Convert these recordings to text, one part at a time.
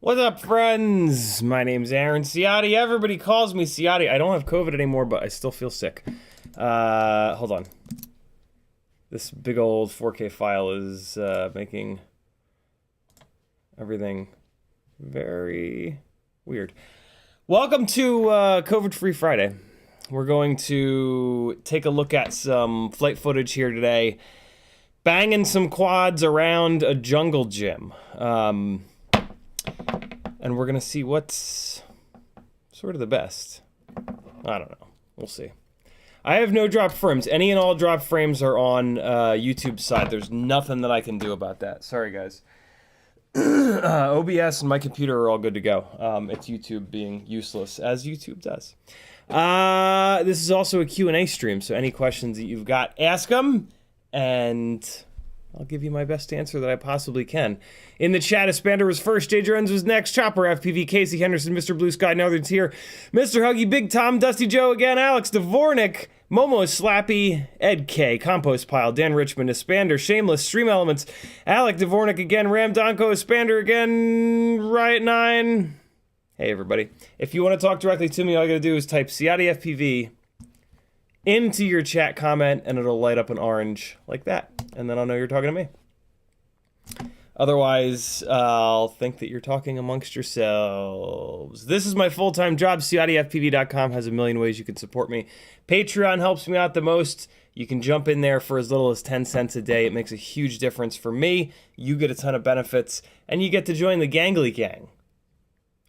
What's up, friends? My name's Aaron Ciotti. Everybody calls me Ciotti. I don't have COVID anymore, but I still feel sick. Hold on. This big old 4K file is making everything very weird. Welcome to COVID-free Friday. We're going to take a look at some flight footage here today, banging some quads around a jungle gym. And we're going to see what's sort of the best. I don't know. We'll see. I have no drop frames. Any and all drop frames are on YouTube's side. There's nothing that I can do about that. Sorry, guys. OBS and my computer are all good to go. It's YouTube being useless, as YouTube does. This is also a Q&A stream, so any questions that you've got, ask them, and I'll give you my best answer that I possibly can. In the chat, Espander was first, J. Jones was next, Chopper, FPV, Casey Henderson, Mr. Blue Sky, Northern's here, Mr. Huggy, Big Tom, Dusty Joe again, Alex Dvornik, Momo Slappy, Ed K, Compost Pile, Dan Richmond, Espander, Shameless, Stream Elements, Alec Dvornik again, Ram Donko, Espander again, Riot 9. Hey, everybody. If you want to talk directly to me, all you gotta do is type CiottiFPV into your chat comment, and it'll light up an orange like that, and then I'll know you're talking to me. Otherwise, I'll think that you're talking amongst yourselves. This is my full-time job. CiottiFPV.com has a million ways you can support me. Patreon helps me out the most. You can jump in there for as little as 10 cents a day. It makes a huge difference for me. You get a ton of benefits, and you get to join the Gangly Gang.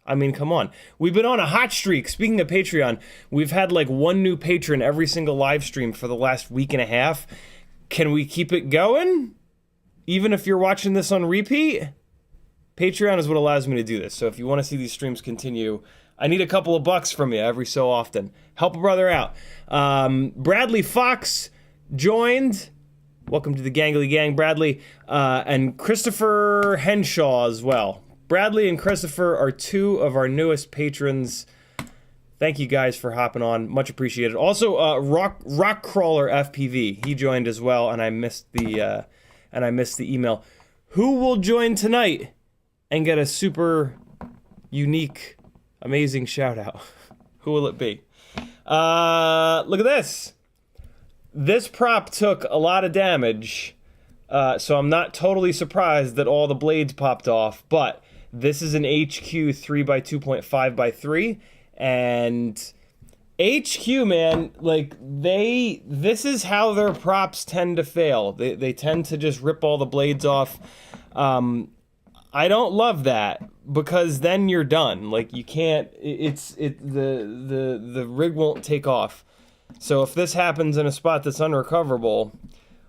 I mean, come on. We've been on a hot streak. Speaking of Patreon, we've had like one new patron every single live stream for the last week and a half. Can we keep it going? even if you're watching this on repeat, Patreon is what allows me to do this. So if you want to see these streams continue, I need a couple of bucks from you every so often. Help a brother out. Bradley Fox joined. Welcome to the Gangly Gang, Bradley. And Christopher Henshaw as well. Bradley and Christopher are two of our newest patrons. Thank you guys for hopping on. Much appreciated. Also, Rock Crawler FPV. He joined as well, and I missed the email. Who will join tonight and get a super unique, amazing shout out? Who will it be? Look at this. This prop took a lot of damage, so I'm not totally surprised that all the blades popped off, but this is an HQ 3x2.5x3, and HQ, man, like, this is how their props tend to fail. They tend to just rip all the blades off. I don't love that, because then you're done. Like, you can't, the rig won't take off. So if this happens in a spot that's unrecoverable,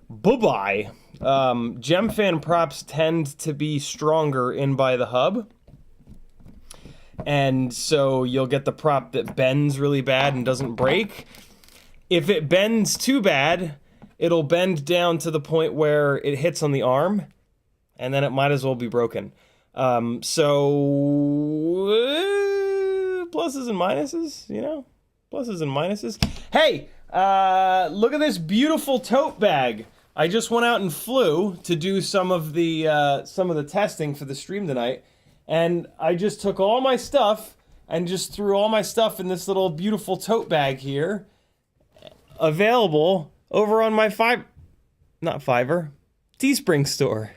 bye-bye. Gemfan props tend to be stronger in by the hub. And so you'll get the prop that bends really bad and doesn't break. If it bends too bad, it'll bend down to the point where it hits on the arm, and then it might as well be broken. So pluses and minuses, you know? Pluses and minuses. Hey, look at this beautiful tote bag. I just went out and flew to do some of the testing for the stream tonight, and I just took all my stuff and just threw all my stuff in this little beautiful tote bag here, available over on my Teespring store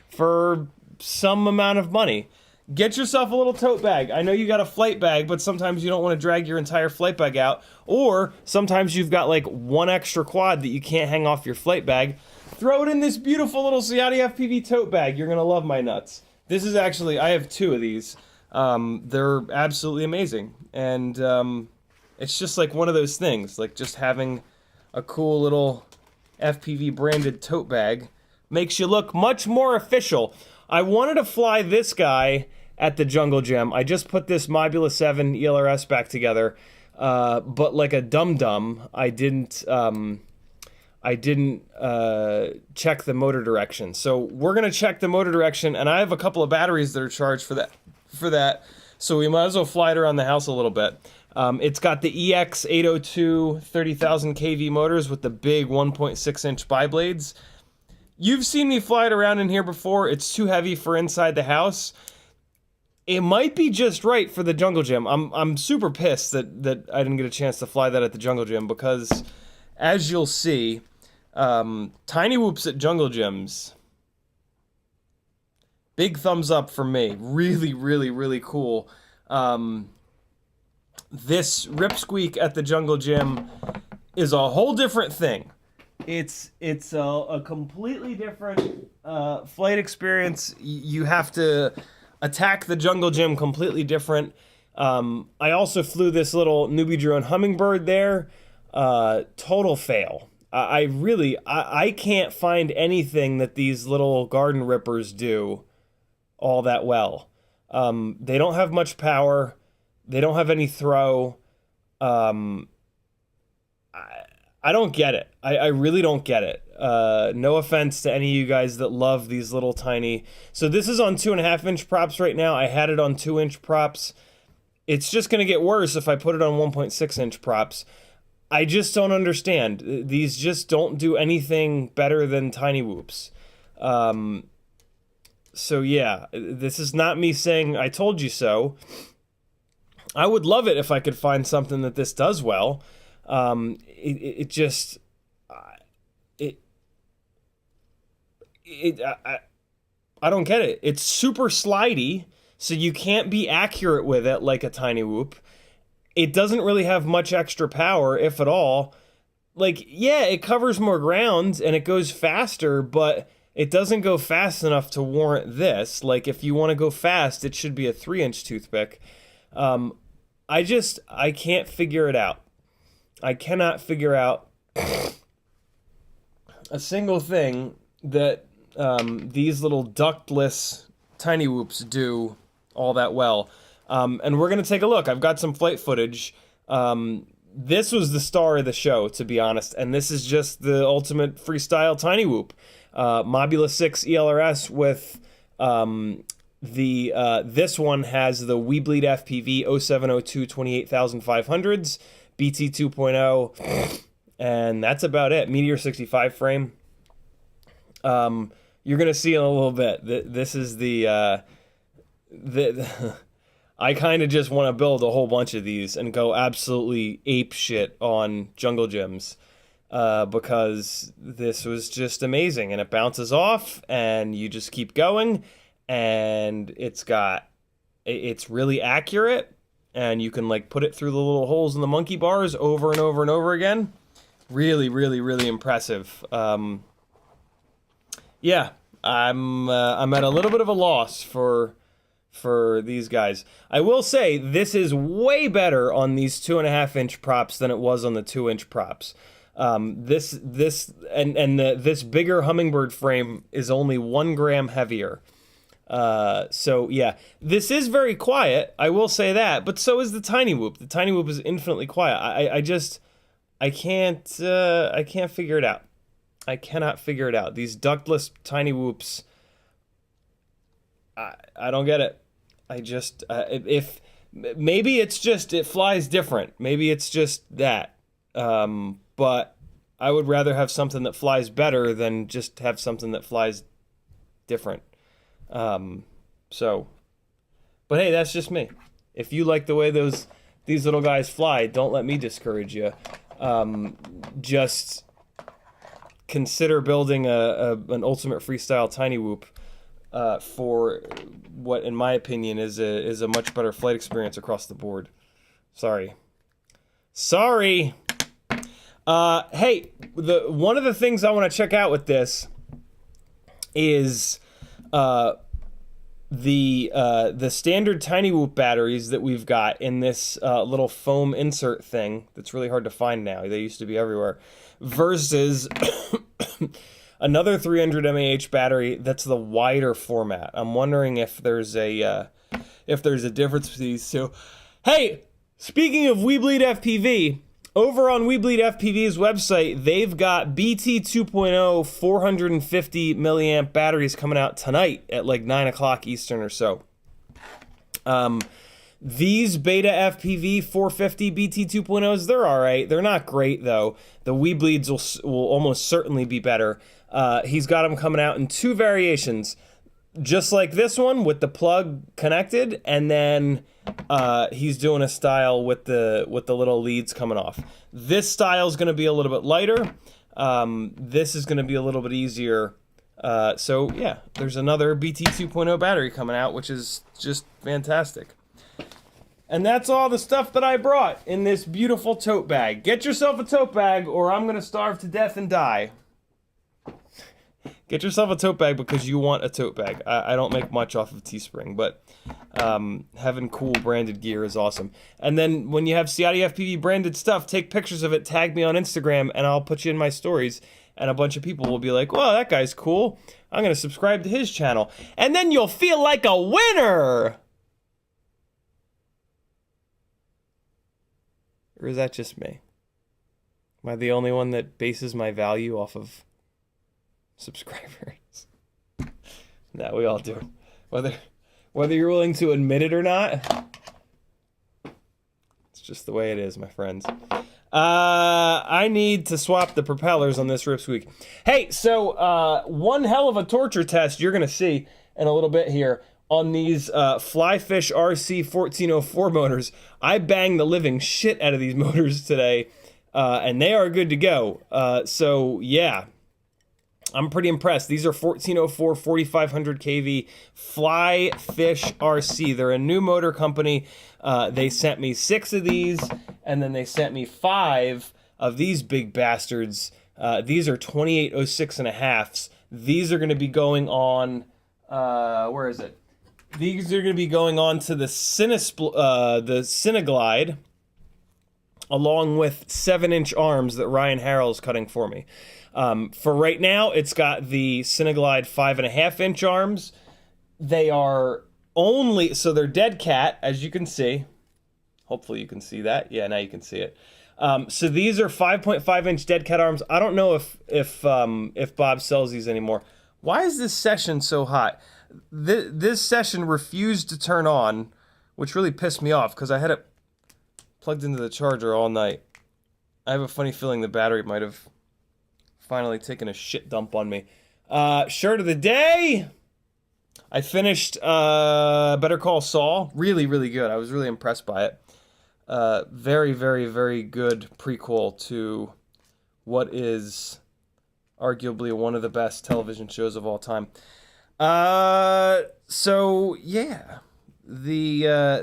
for some amount of money. Get yourself a little tote bag. I know you got a flight bag, but sometimes you don't want to drag your entire flight bag out, or sometimes you've got like one extra quad that you can't hang off your flight bag. Throw it in this beautiful little CiottiFPV tote bag. You're gonna love my nuts. This is actually, I have two of these. They're absolutely amazing, and it's just like one of those things, like just having a cool little FPV branded tote bag makes you look much more official. I wanted to fly this guy at the Jungle Gym. I just put this Mobula 7 ELRS back together, but like a dum-dum, I didn't check the motor direction. So we're gonna check the motor direction, and I have a couple of batteries that are charged for that. So we might as well fly it around the house a little bit. It's got the EX802 30,000 kV motors with the big 1.6-inch biblades. You've seen me fly it around in here before. It's too heavy for inside the house. It might be just right for the Jungle Gym. I'm super pissed that I didn't get a chance to fly that at the Jungle Gym, because, as you'll see, Tinywhoops at Jungle Gyms, big thumbs up from me. Really, really, really cool. This Ripsqueak at the Jungle Gym is a whole different thing. It's a completely different flight experience. You have to attack the Jungle Gym completely different. I also flew this little newbie drone Hummingbird there. Total fail. I can't find anything that these little garden rippers do all that well. They don't have much power. They don't have any throw. I don't get it. I really don't get it. No offense to any of you guys that love these little tiny. So this is on 2.5-inch props right now. I had it on 2-inch props. It's just going to get worse if I put it on 1.6-inch props. I just don't understand. These just don't do anything better than Tinywhoops. So yeah, this is not me saying I told you so. I would love it if I could find something that this does well. I don't get it. It's super slidey, so you can't be accurate with it like a Tinywhoop. It doesn't really have much extra power, if at all. Like, yeah, it covers more ground and it goes faster, but it doesn't go fast enough to warrant this. Like, if you want to go fast, it should be a 3-inch toothpick. I can't figure it out. I cannot figure out a single thing that these little ductless Tinywhoops do all that well. And we're going to take a look. I've got some flight footage. This was the star of the show, to be honest, and this is just the ultimate freestyle Tinywhoop. Mobula 6 ELRS with this one has the Weebleed FPV 0702 28500s, BT 2.0, and that's about it. Meteor65 frame. You're gonna see in a little bit. This is the I kind of just want to build a whole bunch of these and go absolutely ape shit on Jungle Gyms, because this was just amazing, and it bounces off and you just keep going, and it's really accurate, and you can like put it through the little holes in the monkey bars over and over and over again. Really, really, really impressive. Yeah, I'm at a little bit of a loss for these guys. I will say this is way better on these 2.5-inch props than it was on the 2-inch props. This bigger Hummingbird frame is only 1 gram heavier. So yeah, this is very quiet. I will say that, but so is the Tinywhoop. The Tinywhoop is infinitely quiet. I can't figure it out. I cannot figure it out. These ductless Tinywhoops, I don't get it. If maybe it's just it flies different. Maybe it's just that. But I would rather have something that flies better than just have something that flies different. But hey, that's just me. If you like the way these little guys fly, don't let me discourage you. Just consider building an ultimate freestyle Tinywhoop for what, in my opinion, is a much better flight experience across the board. Sorry. Hey, one of the things I want to check out with this is the standard Tinywhoop batteries that we've got in this little foam insert thing that's really hard to find now. They used to be everywhere. Versus another 300 mAh battery that's the wider format. I'm wondering if there's a difference between these two. Hey, speaking of Weebleed FPV, over on Weebleed FPV's website, they've got BT 2.0 450 milliamp batteries coming out tonight at like 9 o'clock Eastern or so. These Beta FPV 450 BT 2.0s, they're all right. They're not great, though. The Weebleeds will almost certainly be better. He's got them coming out in 2 variations, just like this one with the plug connected, and then he's doing a style with the little leads coming off. This style is going to be a little bit lighter. This is going to be a little bit easier. So, yeah, there's another BT 2.0 battery coming out, which is just fantastic. And that's all the stuff that I brought in this beautiful tote bag. Get yourself a tote bag or I'm going to starve to death and die. Get yourself a tote bag because you want a tote bag. I don't make much off of Teespring, but having cool branded gear is awesome. And then when you have CiottiFPV branded stuff, take pictures of it, tag me on Instagram, and I'll put you in my stories. And a bunch of people will be like, "Well, that guy's cool. I'm going to subscribe to his channel." And then you'll feel like a winner! Or is that just me? Am I the only one that bases my value off of subscribers? No, we all do. Whether you're willing to admit it or not, it's just the way it is, my friends. I need to swap the propellers on this Ripsqueak. Hey, so one hell of a torture test you're going to see in a little bit here. On these FlyfishRC 1404 motors, I banged the living shit out of these motors today, and they are good to go. So, yeah, I'm pretty impressed. These are 1404 4500 kV FlyfishRC. They're a new motor company. They sent me 6 of these, and then they sent me 5 of these big bastards. These are 2806.5s. These are going to be going on, where is it? These are going to be going on to the Cineglide, along with 7-inch arms that Ryan Harrell's cutting for me. For right now, it's got the Cineglide 5.5-inch arms. They are only, so they're dead cat, as you can see. Hopefully you can see that. Yeah, now you can see it. So these are 5.5-inch dead cat arms. I don't know if Bob sells these anymore. Why is this session so hot? This session refused to turn on, which really pissed me off because I had it plugged into the charger all night. I have a funny feeling the battery might have finally taken a shit dump on me. Shirt of the day. I finished Better Call Saul. Really, really good. I was really impressed by it. Very, very, very good prequel to what is arguably one of the best television shows of all time. So yeah, the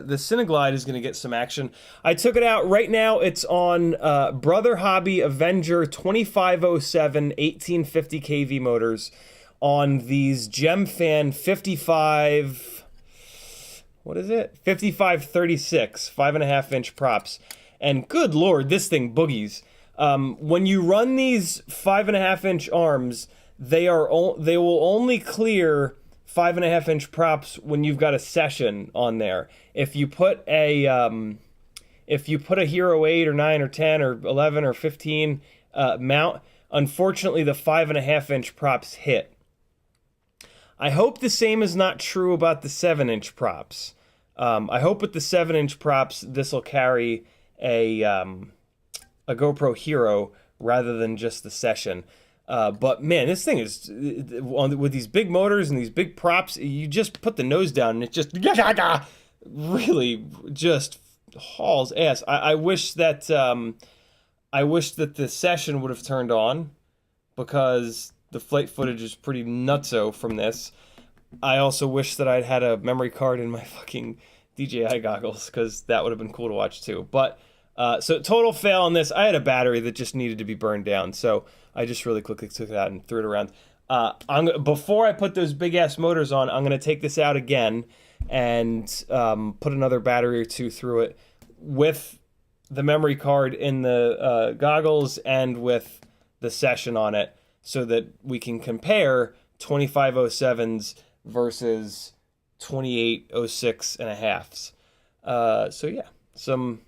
Cineglide is going to get some action. I took it out right now. It's on Brother Hobby Avenger 2507 1850 kV motors on these Gemfan 55. What is it? 5536 5.5-inch props. And good lord, this thing boogies. When you run these 5.5-inch arms, they will only clear 5.5-inch props when you've got a session on there. If you put a Hero 8 or 9 or 10 or 11 or 15 mount, unfortunately the 5.5-inch props hit. I hope the same is not true about the 7-inch props. I hope with the 7-inch props this will carry a GoPro Hero rather than just the session. But man, this thing is, with these big motors and these big props, you just put the nose down and it just really just hauls ass. I wish that the session would have turned on because the flight footage is pretty nutso from this. I also wish that I'd had a memory card in my fucking DJI goggles because that would have been cool to watch too. But so total fail on this. I had a battery that just needed to be burned down, so I just really quickly took it out and threw it around. Before I put those big ass motors on, I'm gonna take this out again and put another battery or two through it with the memory card in the goggles and with the session on it, so that we can compare 2507s versus 2806 and a halves. So yeah, some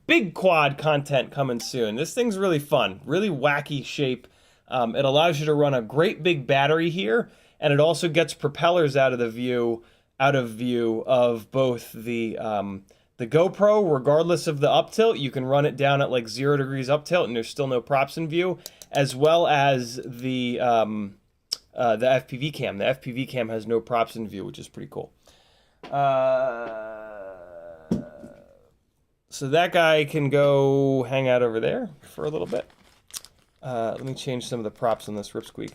big quad content coming soon. This thing's really fun, really wacky shape. It allows you to run a great big battery here, and it also gets propellers out of view of both the GoPro, regardless of the up tilt. You can run it down at like 0 degrees up tilt, and there's still no props in view, as well as the FPV cam. The FPV cam has no props in view, which is pretty cool. So that guy can go hang out over there for a little bit. Let me change some of the props on this Ripsqueak.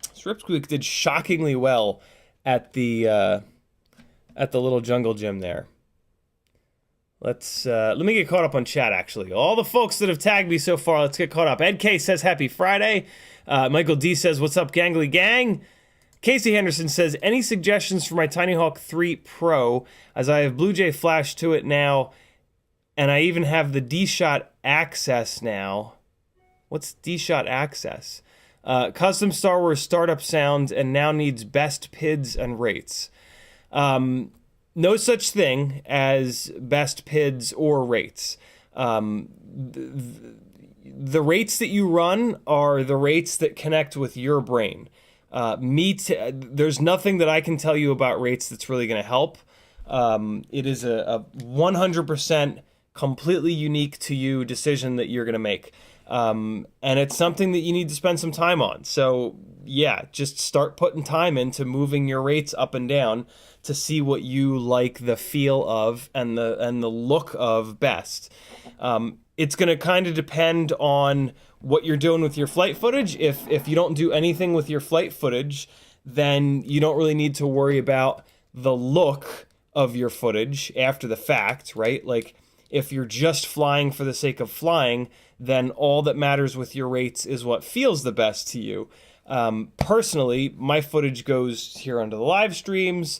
This Ripsqueak did shockingly well at the little jungle gym there. Let me get caught up on chat, actually. All the folks that have tagged me so far, let's get caught up. Ed K says, happy Friday. Michael D says, what's up, gangly gang? Casey Henderson says, any suggestions for my Tiny Hawk 3 Pro, as I have Blue Jay flash to it now, and I even have the D-Shot access now. What's D-Shot access? Custom Star Wars startup sounds and now needs best PIDs and rates. No such thing as best PIDs or rates. The rates that you run are the rates that connect with your brain. There's nothing that I can tell you about rates that's really going to help. It is a 100% completely unique to you decision that you're going to make. And it's something that you need to spend some time on. So yeah, just start putting time into moving your rates up and down to see what you like the feel of and the look of best. It's going to kind of depend on what you're doing with your flight footage. If you don't do anything with your flight footage, then you don't really need to worry about the look of your footage after the fact, right? Like, if you're just flying for the sake of flying, then all that matters with your rates is what feels the best to you. Personally, my footage goes here onto the live streams.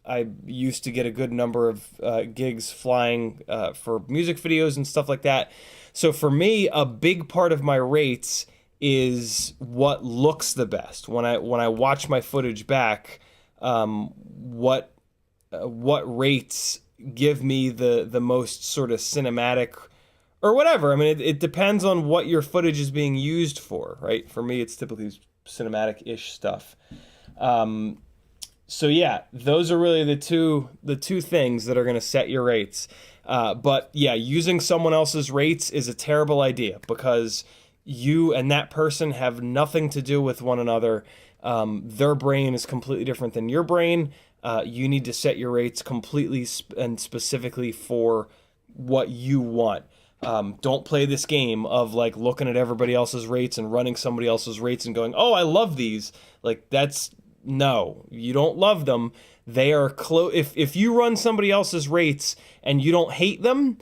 I used to get a good number of gigs flying for music videos and stuff like that. So for me, a big part of my rates is what looks the best. When I watch my footage back, what rates give me the most sort of cinematic or whatever. I mean, it depends on what your footage is being used for, right? For me, it's typically cinematic-ish stuff. So yeah, those are really the two things that are going to set your rates. But yeah, using someone else's rates is a terrible idea because you and that person have nothing to do with one another. Their brain is completely different than your brain. You need to set your rates completely and specifically for what you want. Don't play this game of like looking at everybody else's rates and running somebody else's rates and going, oh, I love these. Like no, you don't love them. They are close. If you run somebody else's rates and you don't hate them,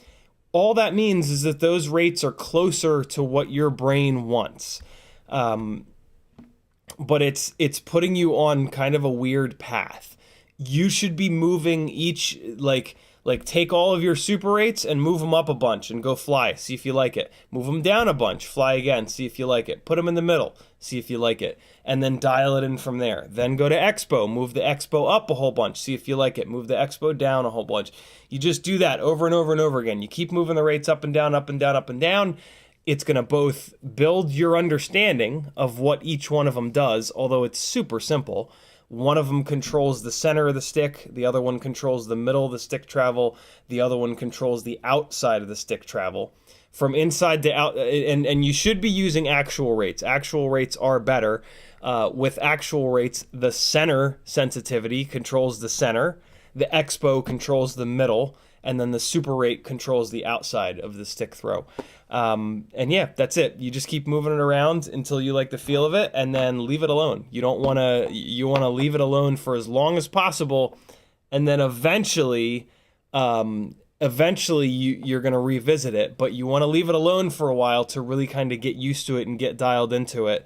all that means is that those rates are closer to what your brain wants. But it's putting you on kind of a weird path. You should be moving each, like take all of your super rates and move them up a bunch and go fly, see if you like it. Move them down a bunch, fly again, see if you like it. Put them in the middle, see if you like it. And then dial it in from there. Then go to Expo, move the Expo up a whole bunch, see if you like it. Move the Expo down a whole bunch. You just do that over and over and over again. You keep moving the rates up and down, up and down, up and down. It's going to both build your understanding of what each one of them does, although it's super simple. One of them controls the center of the stick, the other one controls the middle of the stick travel, the other one controls the outside of the stick travel. From inside to out, and you should be using actual rates. Actual rates are better. With actual rates, the center sensitivity controls the center, the expo controls the middle, and then the super rate controls the outside of the stick throw. And yeah, that's it. You just keep moving it around until you like the feel of it, and then leave it alone. You want to leave it alone for as long as possible, and then eventually you're going to revisit it, but you want to leave it alone for a while to really kind of get used to it and get dialed into it,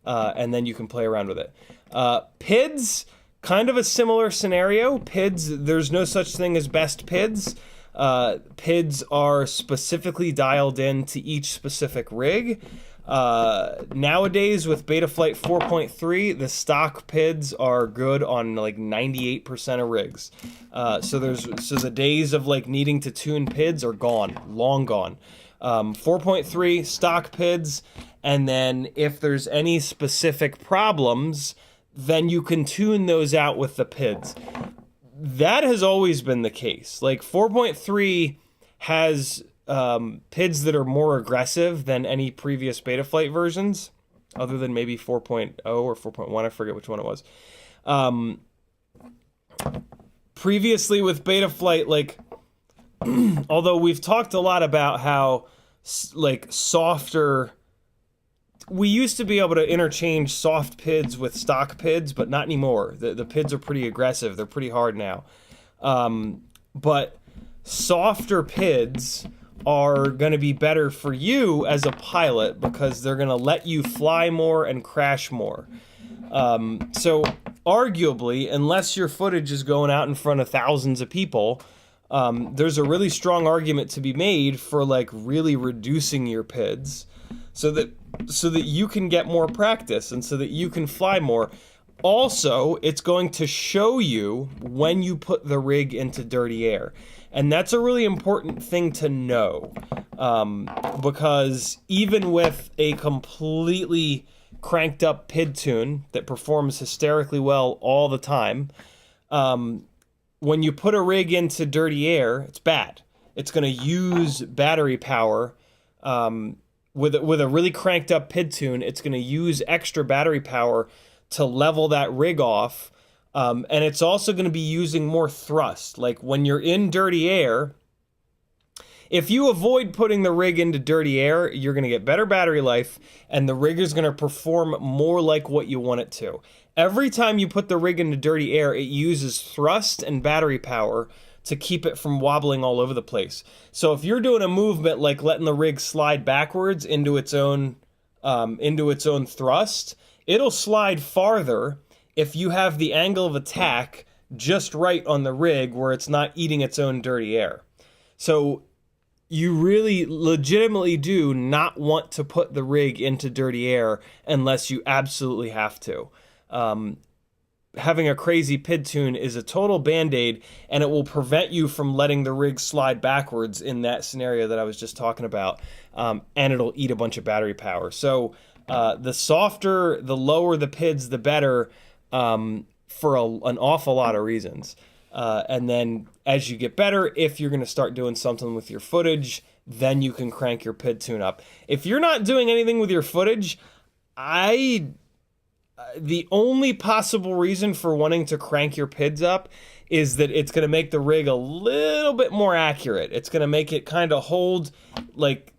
and then you can play around with it. PIDs, kind of a similar scenario. PIDs, there's no such thing as best PIDs. PIDs are specifically dialed in to each specific rig. Nowadays with Betaflight 4.3, the stock PIDs are good on like 98% of rigs. So the days of like needing to tune PIDs are gone, long gone. 4.3 stock PIDs, and then if there's any specific problems, then you can tune those out with the PIDs. That has always been the case. Like 4.3 has PIDs that are more aggressive than any previous Betaflight versions, other than maybe 4.0 or 4.1. I forget which one it was. Previously with Betaflight, like, although we've talked a lot about how like softer, we used to be able to interchange soft PIDs with stock PIDs, but not anymore. The PIDs are pretty aggressive. They're pretty hard now. But softer PIDs are going to be better for you as a pilot because they're going to let you fly more and crash more. So arguably, unless your footage is going out in front of thousands of people, there's a really strong argument to be made for like really reducing your PIDs so that you can get more practice and so that you can fly more. Also, it's going to show you when you put the rig into dirty air. And that's a really important thing to know, because even with a completely cranked up PID tune that performs hysterically well all the time, when you put a rig into dirty air, it's bad. It's going to use battery power. With a really cranked up PID tune, it's going to use extra battery power to level that rig off. And it's also going to be using more thrust. Like when you're in dirty air, if you avoid putting the rig into dirty air, you're going to get better battery life, and the rig is going to perform more like what you want it to. Every time you put the rig into dirty air, it uses thrust and battery power to keep it from wobbling all over the place. So if you're doing a movement like letting the rig slide backwards into its own thrust, it'll slide farther if you have the angle of attack just right on the rig where it's not eating its own dirty air. So you really legitimately do not want to put the rig into dirty air unless you absolutely have to. Having a crazy PID tune is a total band-aid, and it will prevent you from letting the rig slide backwards in that scenario that I was just talking about, and it'll eat a bunch of battery power. So the softer, the lower the PIDs, the better, for an awful lot of reasons. And then as you get better, if you're going to start doing something with your footage, then you can crank your PID tune up. If you're not doing anything with your footage, the only possible reason for wanting to crank your PIDs up is that it's going to make the rig a little bit more accurate. It's going to make it kind of hold like,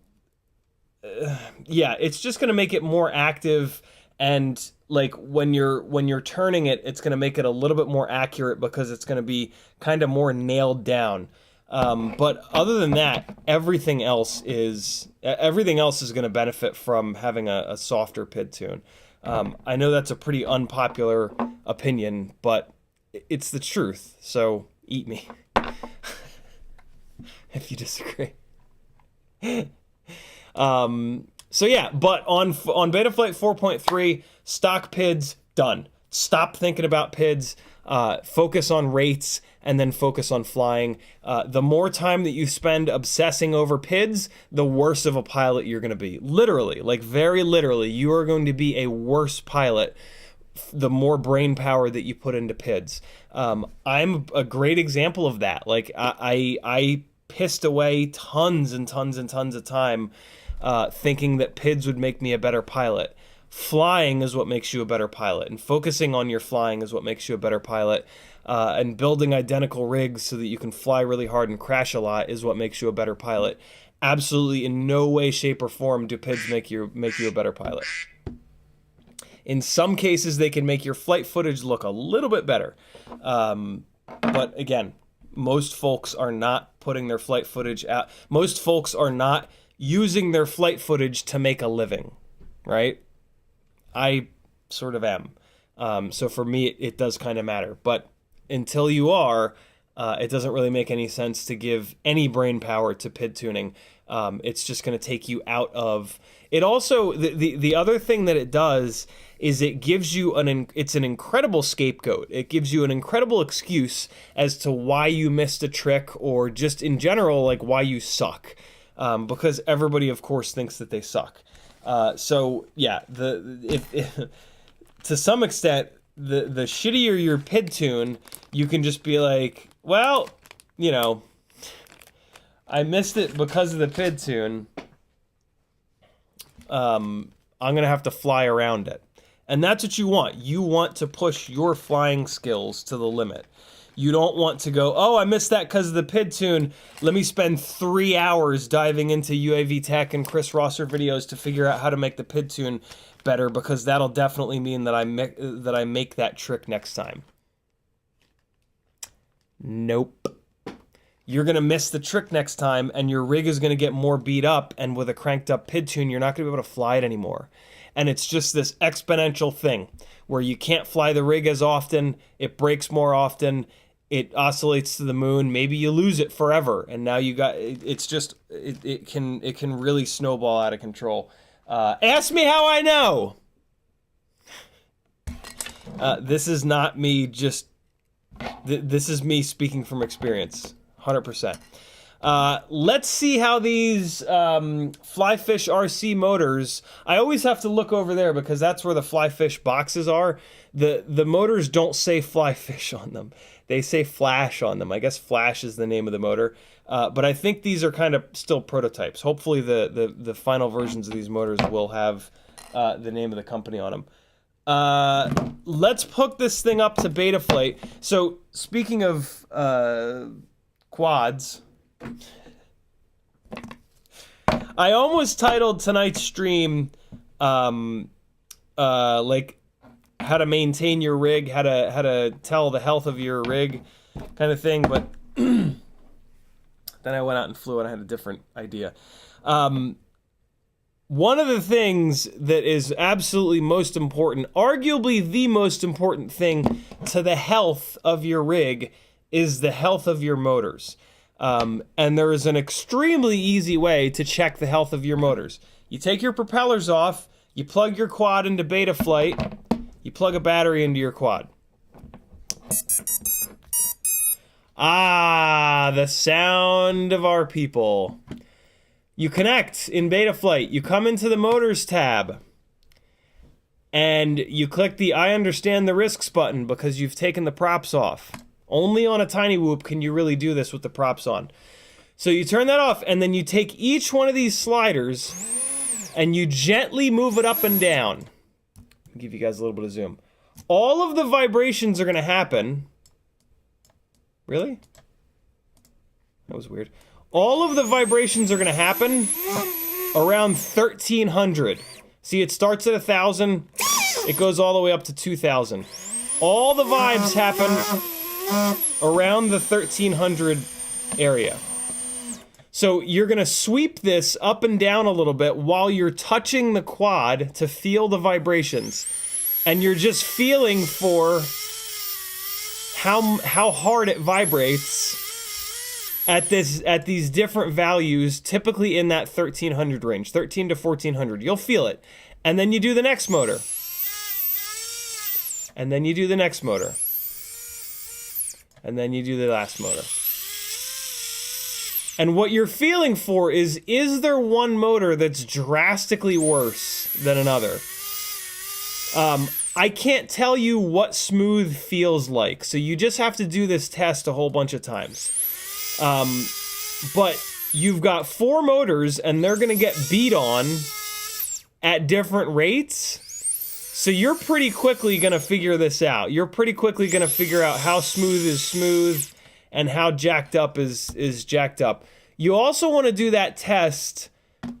yeah, it's just going to make it more active, and like when you're turning it, it's going to make it a little bit more accurate because it's going to be kind of more nailed down. But other than that, everything else is going to benefit from having a softer PID tune. I know that's a pretty unpopular opinion, but it's the truth. So eat me if you disagree. So yeah, but on Betaflight 4.3, stock PIDs, done. Stop thinking about PIDs, focus on rates, and then focus on flying. The more time that you spend obsessing over PIDs, the worse of a pilot you're going to be. Literally, like very literally, you are going to be a worse pilot the more brain power that you put into PIDs. I'm a great example of that. Like I pissed away tons and tons and tons of time thinking that PIDs would make me a better pilot. Flying is what makes you a better pilot, and focusing on your flying is what makes you a better pilot. And building identical rigs so that you can fly really hard and crash a lot is what makes you a better pilot. Absolutely in no way, shape, or form do PIDs make you a better pilot. In some cases, they can make your flight footage look a little bit better. But again, most folks are not putting their flight footage out. Most folks are not using their flight footage to make a living, right? I sort of am. So for me, it does kind of matter. But until you are, it doesn't really make any sense to give any brain power to PID tuning. It's just going to take you out of it. Also, the other thing that it does is it gives you it's an incredible scapegoat. It gives you an incredible excuse as to why you missed a trick, or just in general, like why you suck. Because everybody, of course, thinks that they suck. So yeah, to some extent, the shittier your PID tune, you can just be like, well, you know, I missed it because of the PID tune. I'm gonna have to fly around it, and that's what you want. You want to push your flying skills to the limit. You don't want to go, oh, I missed that because of the PID tune. Let me spend 3 hours diving into UAVTech and Chris Rosser videos to figure out how to make the PID tune better, because that'll definitely mean that I make that trick next time. Nope. You're going to miss the trick next time, and your rig is going to get more beat up, and with a cranked up PID tune, you're not going to be able to fly it anymore. And it's just this exponential thing where you can't fly the rig as often, it breaks more often, it oscillates to the moon, maybe you lose it forever, and now you got, it can really snowball out of control. Ask me how I know! This is not me just, this is me speaking from experience, 100%. Let's see how these FlyfishRC motors, I always have to look over there because that's where the Flyfish boxes are. The motors don't say Flyfish on them. They say Flash on them. I guess Flash is the name of the motor. But I think these are kind of still prototypes. Hopefully the final versions of these motors will have the name of the company on them. Let's hook this thing up to Betaflight. So speaking of quads, I almost titled tonight's stream like how to maintain your rig, how to tell the health of your rig kind of thing, but then I went out and flew and I had a different idea. One of the things that is absolutely most important, arguably the most important thing to the health of your rig, is the health of your motors. And there is an extremely easy way to check the health of your motors. You take your propellers off, you plug your quad into beta flight, you plug a battery into your quad. Ah, the sound of our people. You connect in beta flight, you come into the motors tab, and you click the I understand the risks button because you've taken the props off. Only on a Tinywhoop can you really do this with the props on. So you turn that off, and then you take each one of these sliders and you gently move it up and down. I'll give you guys a little bit of zoom. All of the vibrations are going to happen. Really? That was weird. All of the vibrations are going to happen around 1300. See, it starts at 1,000. It goes all the way up to 2,000. All the vibes happen around the 1300 area. So you're going to sweep this up and down a little bit while you're touching the quad to feel the vibrations. And you're just feeling for how hard it vibrates at these different values, typically in that 1300 range, 13 to 1400. You'll feel it. And then you do the next motor. And then you do the next motor. And then you do the last motor. And what you're feeling for is there one motor that's drastically worse than another? I can't tell you what smooth feels like, so you just have to do this test a whole bunch of times. But you've got 4 motors, and they're going to get beat on at different rates. So you're pretty quickly going to figure this out. You're pretty quickly going to figure out how smooth is smooth and how jacked up is jacked up. You also want to do that test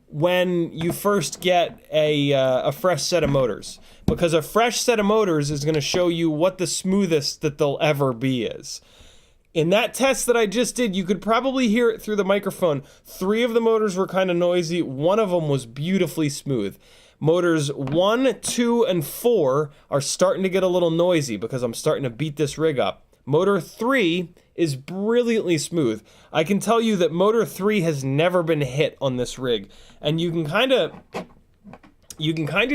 when you first get a fresh set of motors, because a fresh set of motors is going to show you what the smoothest that they'll ever be is. In that test that I just did, you could probably hear it through the microphone. 3 of the motors were kind of noisy. 1 of them was beautifully smooth. Motors 1, 2, and 4 are starting to get a little noisy because I'm starting to beat this rig up. Motor 3 is brilliantly smooth. I can tell you that motor 3 has never been hit on this rig. And you can kind of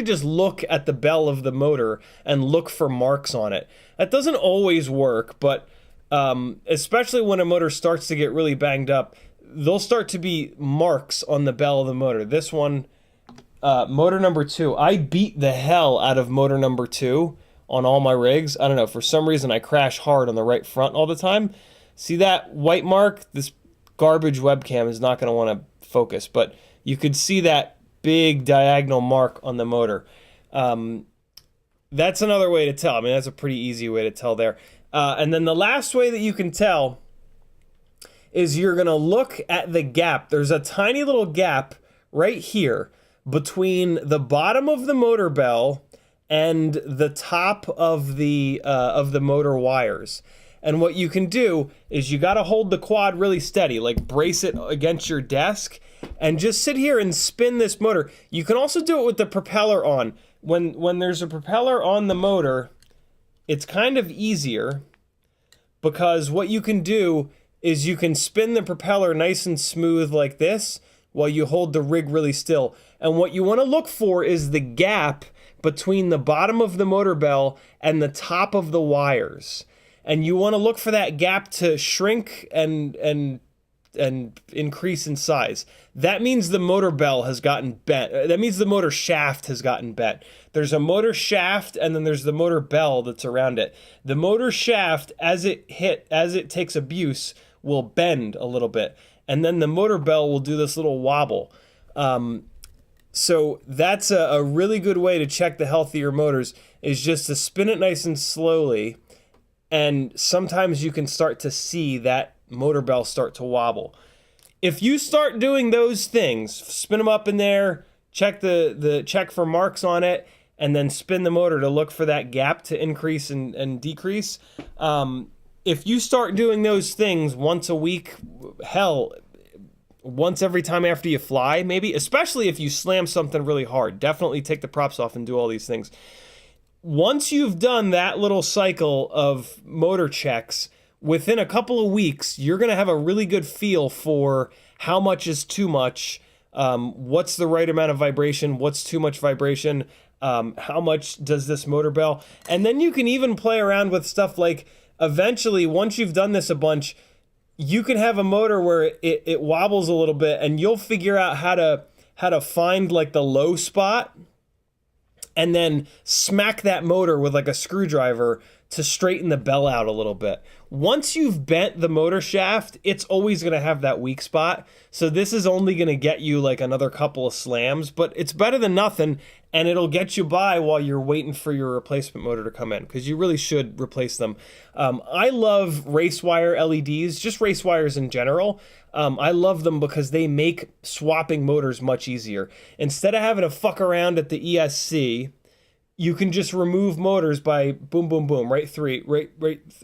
just look at the bell of the motor and look for marks on it. That doesn't always work, but especially when a motor starts to get really banged up, there'll start to be marks on the bell of the motor. This one, motor number 2, I beat the hell out of motor number 2 on all my rigs. I don't know, for some reason I crash hard on the right front all the time. See that white mark? This garbage webcam is not going to want to focus, but you could see that big diagonal mark on the motor. That's another way to tell. I mean, that's a pretty easy way to tell there. And then the last way that you can tell is you're going to look at the gap. There's a tiny little gap right here between the bottom of the motor bell and the top of the motor wires. And what you can do is you got to hold the quad really steady, like brace it against your desk, and just sit here and spin this motor. You can also do it with the propeller on. When there's a propeller on the motor, it's kind of easier because what you can do is you can spin the propeller nice and smooth like this while you hold the rig really still. And what you want to look for is the gap between the bottom of the motor bell and the top of the wires. And you want to look for that gap to shrink and increase in size. That means the motor bell has gotten bent. That means the motor shaft has gotten bent. There's a motor shaft and then there's the motor bell that's around it. The motor shaft, as it takes abuse, will bend a little bit. And then the motor bell will do this little wobble. So that's a really good way to check the health of your motors, is just to spin it nice and slowly. And sometimes you can start to see that motor bell start to wobble. If you start doing those things, spin them up in there, check check for marks on it, and then spin the motor to look for that gap to increase and decrease. If you start doing those things once a week, hell, once every time after you fly, maybe, especially if you slam something really hard. Definitely take the props off and do all these things. Once you've done that little cycle of motor checks, within a couple of weeks, you're going to have a really good feel for how much is too much, what's the right amount of vibration, what's too much vibration, how much does this motor bell, and then you can even play around with stuff like, eventually, once you've done this a bunch, you can have a motor where it wobbles a little bit, and you'll figure out how to find like the low spot and then smack that motor with like a screwdriver to straighten the bell out a little bit. Once you've bent the motor shaft, it's always going to have that weak spot. So this is only going to get you like another couple of slams, but it's better than nothing, and it'll get you by while you're waiting for your replacement motor to come in, because you really should replace them. I love race wire LEDs, just race wires in general. I love them because they make swapping motors much easier. Instead of having to fuck around at the ESC, you can just remove motors by boom, boom, boom, right,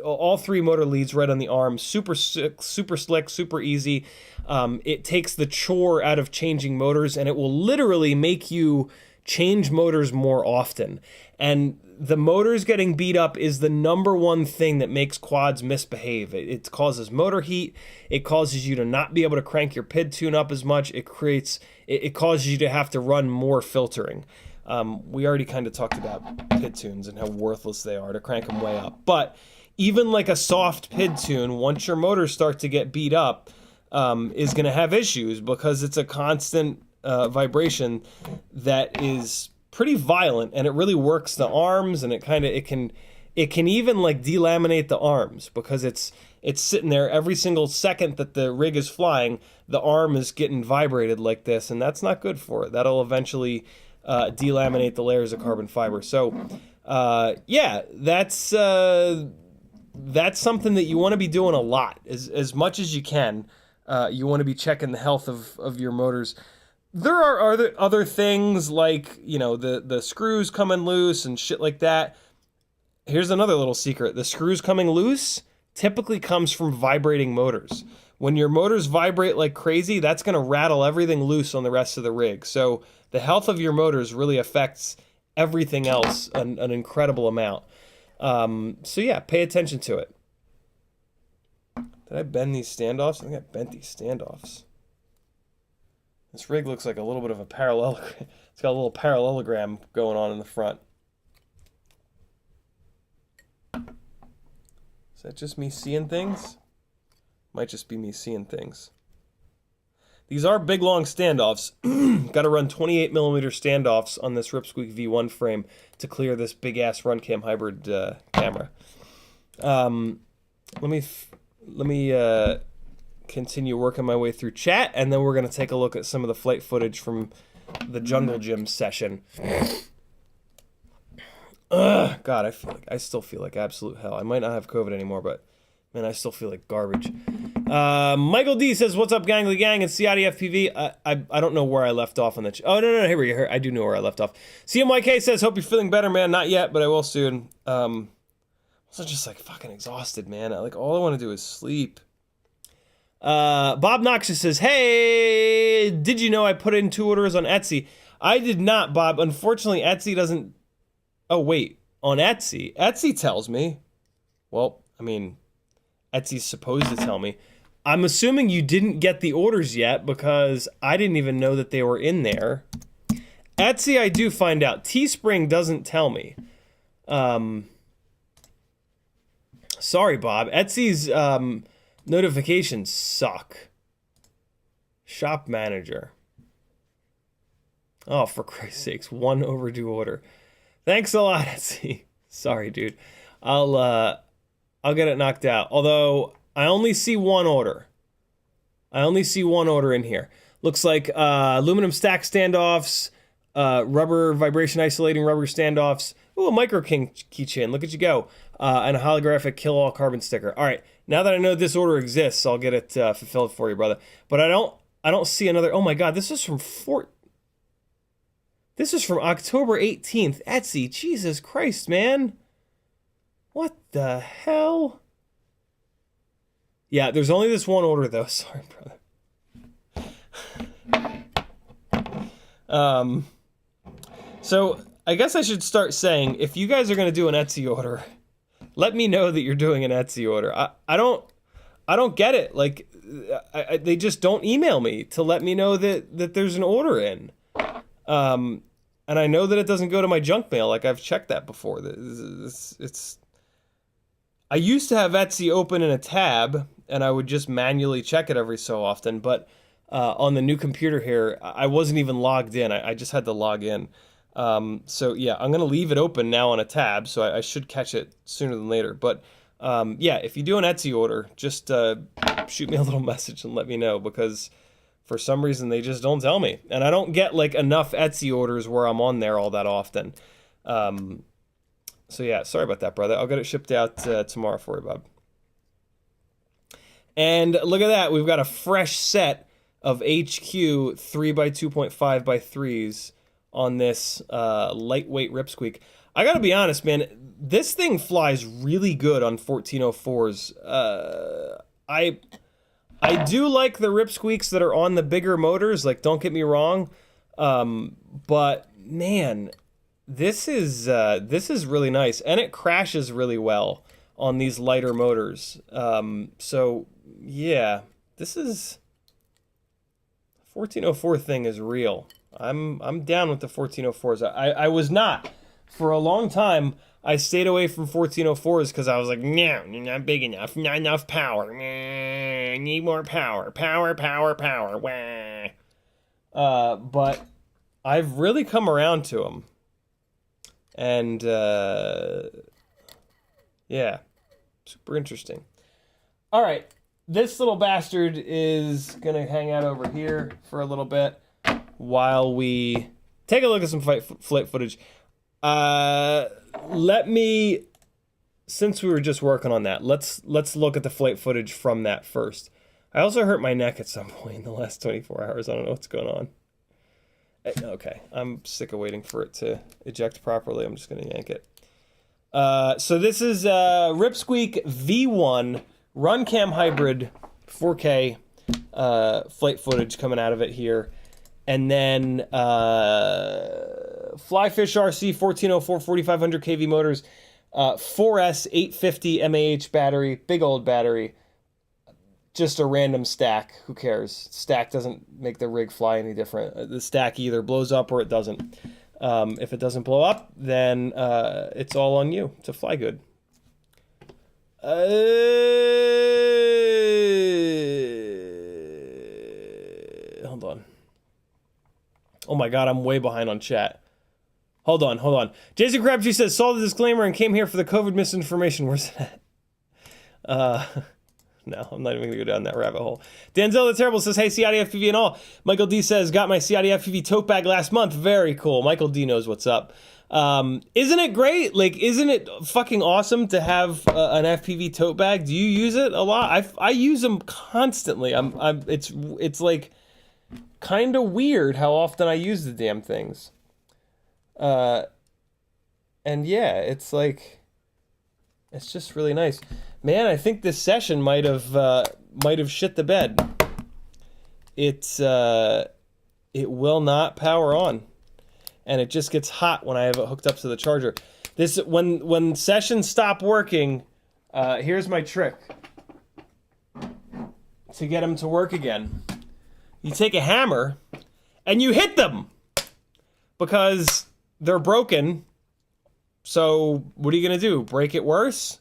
all three motor leads right on the arm. Super slick, super easy. It takes the chore out of changing motors, and it will literally make you change motors more often. And the motors getting beat up is the number one thing that makes quads misbehave. It causes motor heat. It causes you to not be able to crank your PID tune up as much. It causes you to have to run more filtering. We already kind of talked about PID tunes and how worthless they are to crank them way up. But even like a soft PID tune, once your motors start to get beat up, is going to have issues because it's a constant vibration that is pretty violent, and it really works the arms, and it can even like delaminate the arms because it's sitting there every single second that the rig is flying, the arm is getting vibrated like this, and that's not good for it. That'll eventually delaminate the layers of carbon fiber. So yeah, that's something that you want to be doing a lot, as much as you can. You want to be checking the health of your motors. There are other things like, you know, the screws coming loose and shit like that. Here's another little secret. The screws coming loose typically comes from vibrating motors. When your motors vibrate like crazy, that's going to rattle everything loose on the rest of the rig. So the health of your motors really affects everything else an incredible amount. So yeah, pay attention to it. Did I bend these standoffs? I think I bent these standoffs. This rig looks like a little bit of a parallelogram. It's got a little parallelogram going on in the front. Is that just me seeing things? Might just be me seeing things. These are big, long standoffs. Got to run 28 millimeter standoffs on this Ripsqueak V1 frame to clear this big-ass Runcam hybrid camera. Let me continue working my way through chat, and then we're going to take a look at some of the flight footage from the Jungle Gym session. God, I still feel like absolute hell. I might not have COVID anymore, but man, I still feel like garbage. Michael D says, "What's up, gangly gang?" It's CiottiFPV. I don't know where I left off on the. Oh no, here we go. I do know where I left off. CMYK says, "Hope you're feeling better, man." Not yet, but I will soon. I'm just like fucking exhausted, man. Like all I want to do is sleep. Bob Noxious says, "Hey, did you know I put in 2 orders on Etsy?" I did not, Bob. Unfortunately, Etsy doesn't. Oh wait, on Etsy. Etsy tells me. Well, I mean, Etsy's supposed to tell me. I'm assuming you didn't get the orders yet because I didn't even know that they were in there. Etsy, I do find out. Teespring doesn't tell me. Sorry, Bob. Etsy's notifications suck. Shop manager. Oh, for Christ's sakes, 1 overdue order. Thanks a lot, Etsy. Sorry, dude. I'll get it knocked out. Although I only see 1 order. I only see 1 order in here. Looks like aluminum stack standoffs, rubber vibration isolating rubber standoffs. Ooh, a Micro King keychain. Look at you go. And a holographic kill all carbon sticker. All right. Now that I know this order exists, I'll get it fulfilled for you, brother. But I don't see another. Oh my God, this is from This is from October 18th. Etsy, Jesus Christ, man. What the hell? Yeah, there's only this 1 order, though. Sorry, brother. So I guess I should start saying, if you guys are going to do an Etsy order, let me know that you're doing an Etsy order. I don't get it. Like, they just don't email me to let me know that there's an order in. And I know that it doesn't go to my junk mail. Like, I've checked that before. I used to have Etsy open in a tab, and I would just manually check it every so often. But on the new computer here, I wasn't even logged in. I just had to log in. So yeah, I'm going to leave it open now on a tab, so I should catch it sooner than later. But yeah, if you do an Etsy order, just shoot me a little message and let me know, because for some reason they just don't tell me. And I don't get like enough Etsy orders where I'm on there all that often. So yeah, sorry about that, brother. I'll get it shipped out tomorrow for you, Bob. And look at that. We've got a fresh set of HQ 3x2.5x3s on this lightweight Ripsqueak. I gotta be honest, man, this thing flies really good on 1404s. I do like the Ripsqueaks that are on the bigger motors, like, don't get me wrong, but man, this is really nice, and it crashes really well on these lighter motors. So yeah, this is 1404 thing is real. I'm down with the 1404s. I was not. For a long time, I stayed away from 1404s because I was like, no, you're not big enough, not enough power. Nah, need more power. Power. Wah. But I've really come around to them. And, yeah, super interesting. All right, this little bastard is going to hang out over here for a little bit while we take a look at some flight footage. Let me, since we were just working on that, let's look at the flight footage from that first. I also hurt my neck at some point in the last 24 hours. I don't know what's going on. Okay, I'm sick of waiting for it to eject properly. I'm just going to yank it. So this is Ripsqueak V1 Run Cam Hybrid 4K flight footage coming out of it here. And then FlyfishRC 1404 4500 kV motors, 4S 850 mAh battery, big old battery. Just a random stack. Who cares? Stack doesn't make the rig fly any different. The stack either blows up or it doesn't. If it doesn't blow up, then it's all on you to fly good. Hold on. Oh my god, I'm way behind on chat. Hold on. Jason Crabtree says, saw the disclaimer and came here for the COVID misinformation. Where's that? No, I'm not even going to go down that rabbit hole. Denzel the Terrible says, hey, CiottiFPV and all. Michael D says, got my CiottiFPV tote bag last month. Very cool. Michael D knows what's up. Isn't it great? Like, isn't it fucking awesome to have an FPV tote bag? Do you use it a lot? I use them constantly. It's like kind of weird how often I use the damn things. And yeah, it's like, it's just really nice. Man, I think this session might have shit the bed. It will not power on, and it just gets hot when I have it hooked up to the charger. When sessions stop working, here's my trick to get them to work again. You take a hammer and you hit them because they're broken. So what are you gonna do? Break it worse?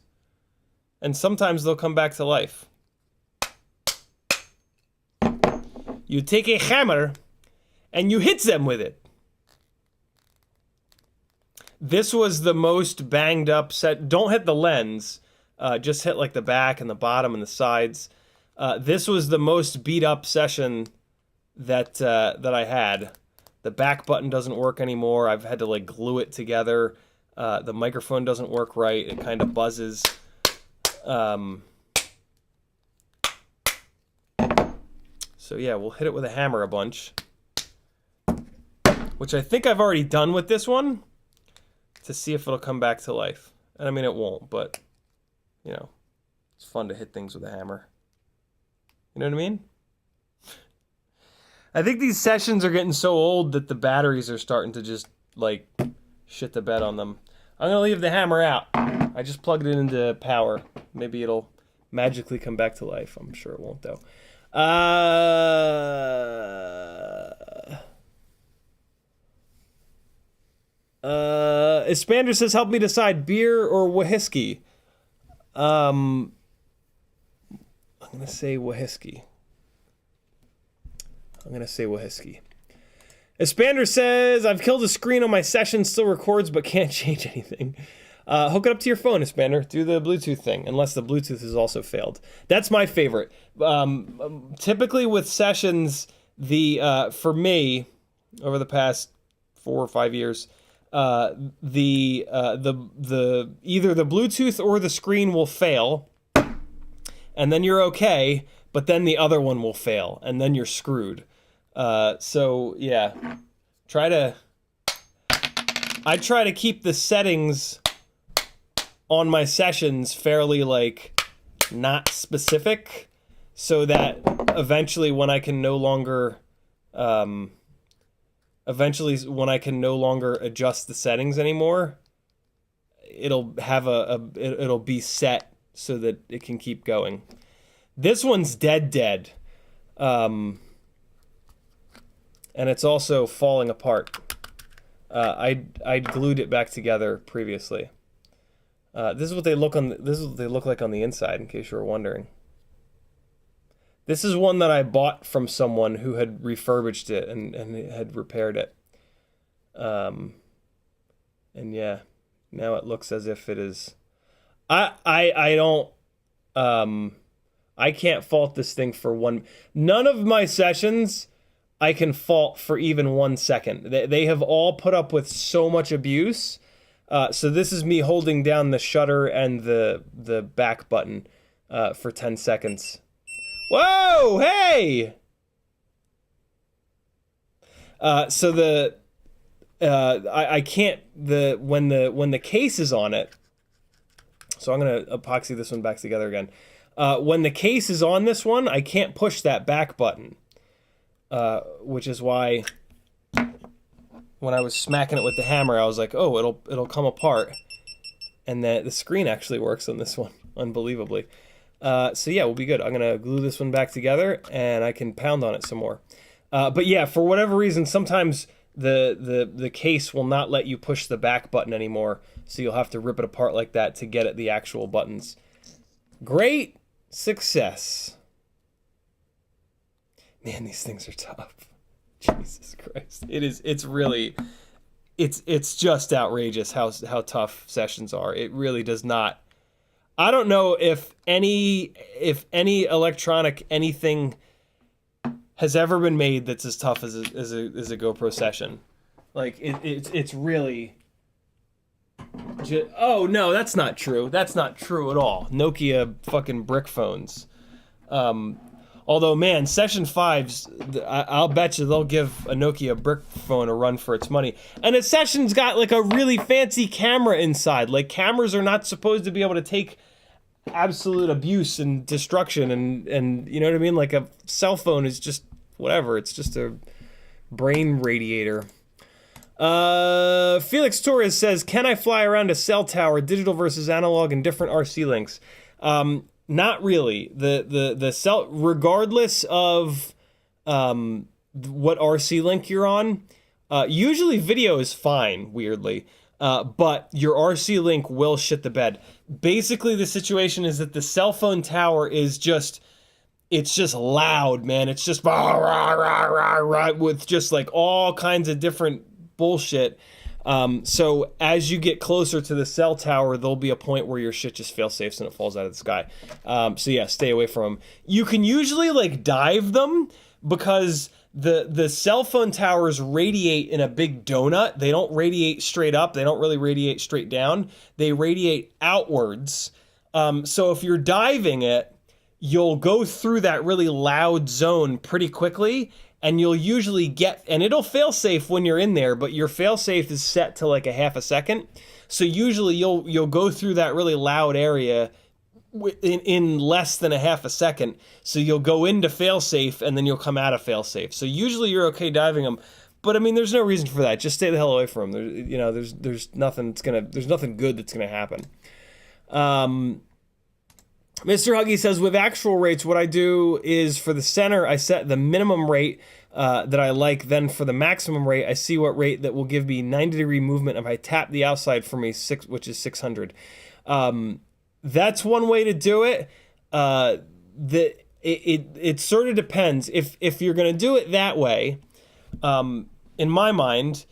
And sometimes they'll come back to life. You take a hammer and you hit them with it. This was the most banged up set. Don't hit the lens. Just hit like the back and the bottom and the sides. This was the most beat up session that I had. The back button doesn't work anymore. I've had to like glue it together. The microphone doesn't work right. It kind of buzzes. So yeah, we'll hit it with a hammer a bunch, which I think I've already done with this one, to see if it'll come back to life. And I mean, it won't, but you know, it's fun to hit things with a hammer. You know what I mean? I think these sessions are getting so old that the batteries are starting to just, like, shit the bed on them. I'm gonna leave the hammer out. I just plugged it into power. Maybe it'll magically come back to life. I'm sure it won't, though. Expander says, help me decide beer or whiskey. I'm gonna say whiskey. Expander says, I've killed a screen on my session, still records, but can't change anything. Hook it up to your phone, Expander. Do the Bluetooth thing, unless the Bluetooth has also failed. That's my favorite. Typically with sessions, for me, over the past 4 or 5 years, either the Bluetooth or the screen will fail, and then you're okay, but then the other one will fail, and then you're screwed. So yeah, I try to keep the settings on my sessions fairly, like, not specific, so that eventually when I can no longer adjust the settings anymore, it'll have it'll be set so that it can keep going. This one's dead. And it's also falling apart. I glued it back together previously. This is what they look like on the inside, in case you were wondering. This is one that I bought from someone who had refurbished it and had repaired it. And yeah, now it looks as if it is. I can't fault this thing for one. None of my sessions I can fault for even 1 second. They have all put up with so much abuse. So this is me holding down the shutter and the back button for 10 seconds. Whoa, hey! So I can't, when the case is on it, so I'm gonna epoxy this one back together again. When the case is on this one, I can't push that back button. Which is why when I was smacking it with the hammer, I was like, oh, it'll come apart. And the screen actually works on this one, unbelievably. So yeah, we'll be good. I'm gonna glue this one back together and I can pound on it some more. But yeah, for whatever reason, sometimes the case will not let you push the back button anymore, so you'll have to rip it apart like that to get at the actual buttons. Great success. Man, these things are tough. Jesus Christ. It's really, it's just outrageous how tough sessions are. It really does not. I don't know if any electronic anything has ever been made that's as tough as a GoPro session. Like it's really. Oh no, that's not true. That's not true at all. Nokia fucking brick phones. Although, man, Session 5s, I'll bet you they'll give a Nokia brick phone a run for its money. And a Session's got, like, a really fancy camera inside. Like, cameras are not supposed to be able to take absolute abuse and destruction. And you know what I mean? Like, a cell phone is just whatever. It's just a brain radiator. Felix Torres says, can I fly around a cell tower, digital versus analog, and different RC links? Not really. The cell, regardless of what RC link you're on, usually video is fine, weirdly, but your RC link will shit the bed. Basically, the situation is that the cell phone tower is just, it's just loud, man. It's just rah, rah, rah, rah, rah, with just like all kinds of different bullshit. So as you get closer to the cell tower, there'll be a point where your shit just fail safes and it falls out of the sky. So yeah, stay away from them. You can usually like dive them because the cell phone towers radiate in a big donut. They don't radiate straight up. They don't really radiate straight down. They radiate outwards. So if you're diving it, you'll go through that really loud zone pretty quickly. And you'll usually get, and it'll fail safe when you're in there, but your fail safe is set to like a half a second. So usually you'll go through that really loud area in less than a half a second. So you'll go into failsafe and then you'll come out of failsafe. So usually you're okay diving them, but I mean, there's no reason for that. Just stay the hell away from them. There's nothing good that's gonna happen. Mr. Huggy says, with actual rates, what I do is for the center, I set the minimum rate that I like. Then for the maximum rate, I see what rate that will give me 90-degree movement if I tap the outside for me, which is 600. That's one way to do it. It sort of depends. If you're going to do it that way, in my mind,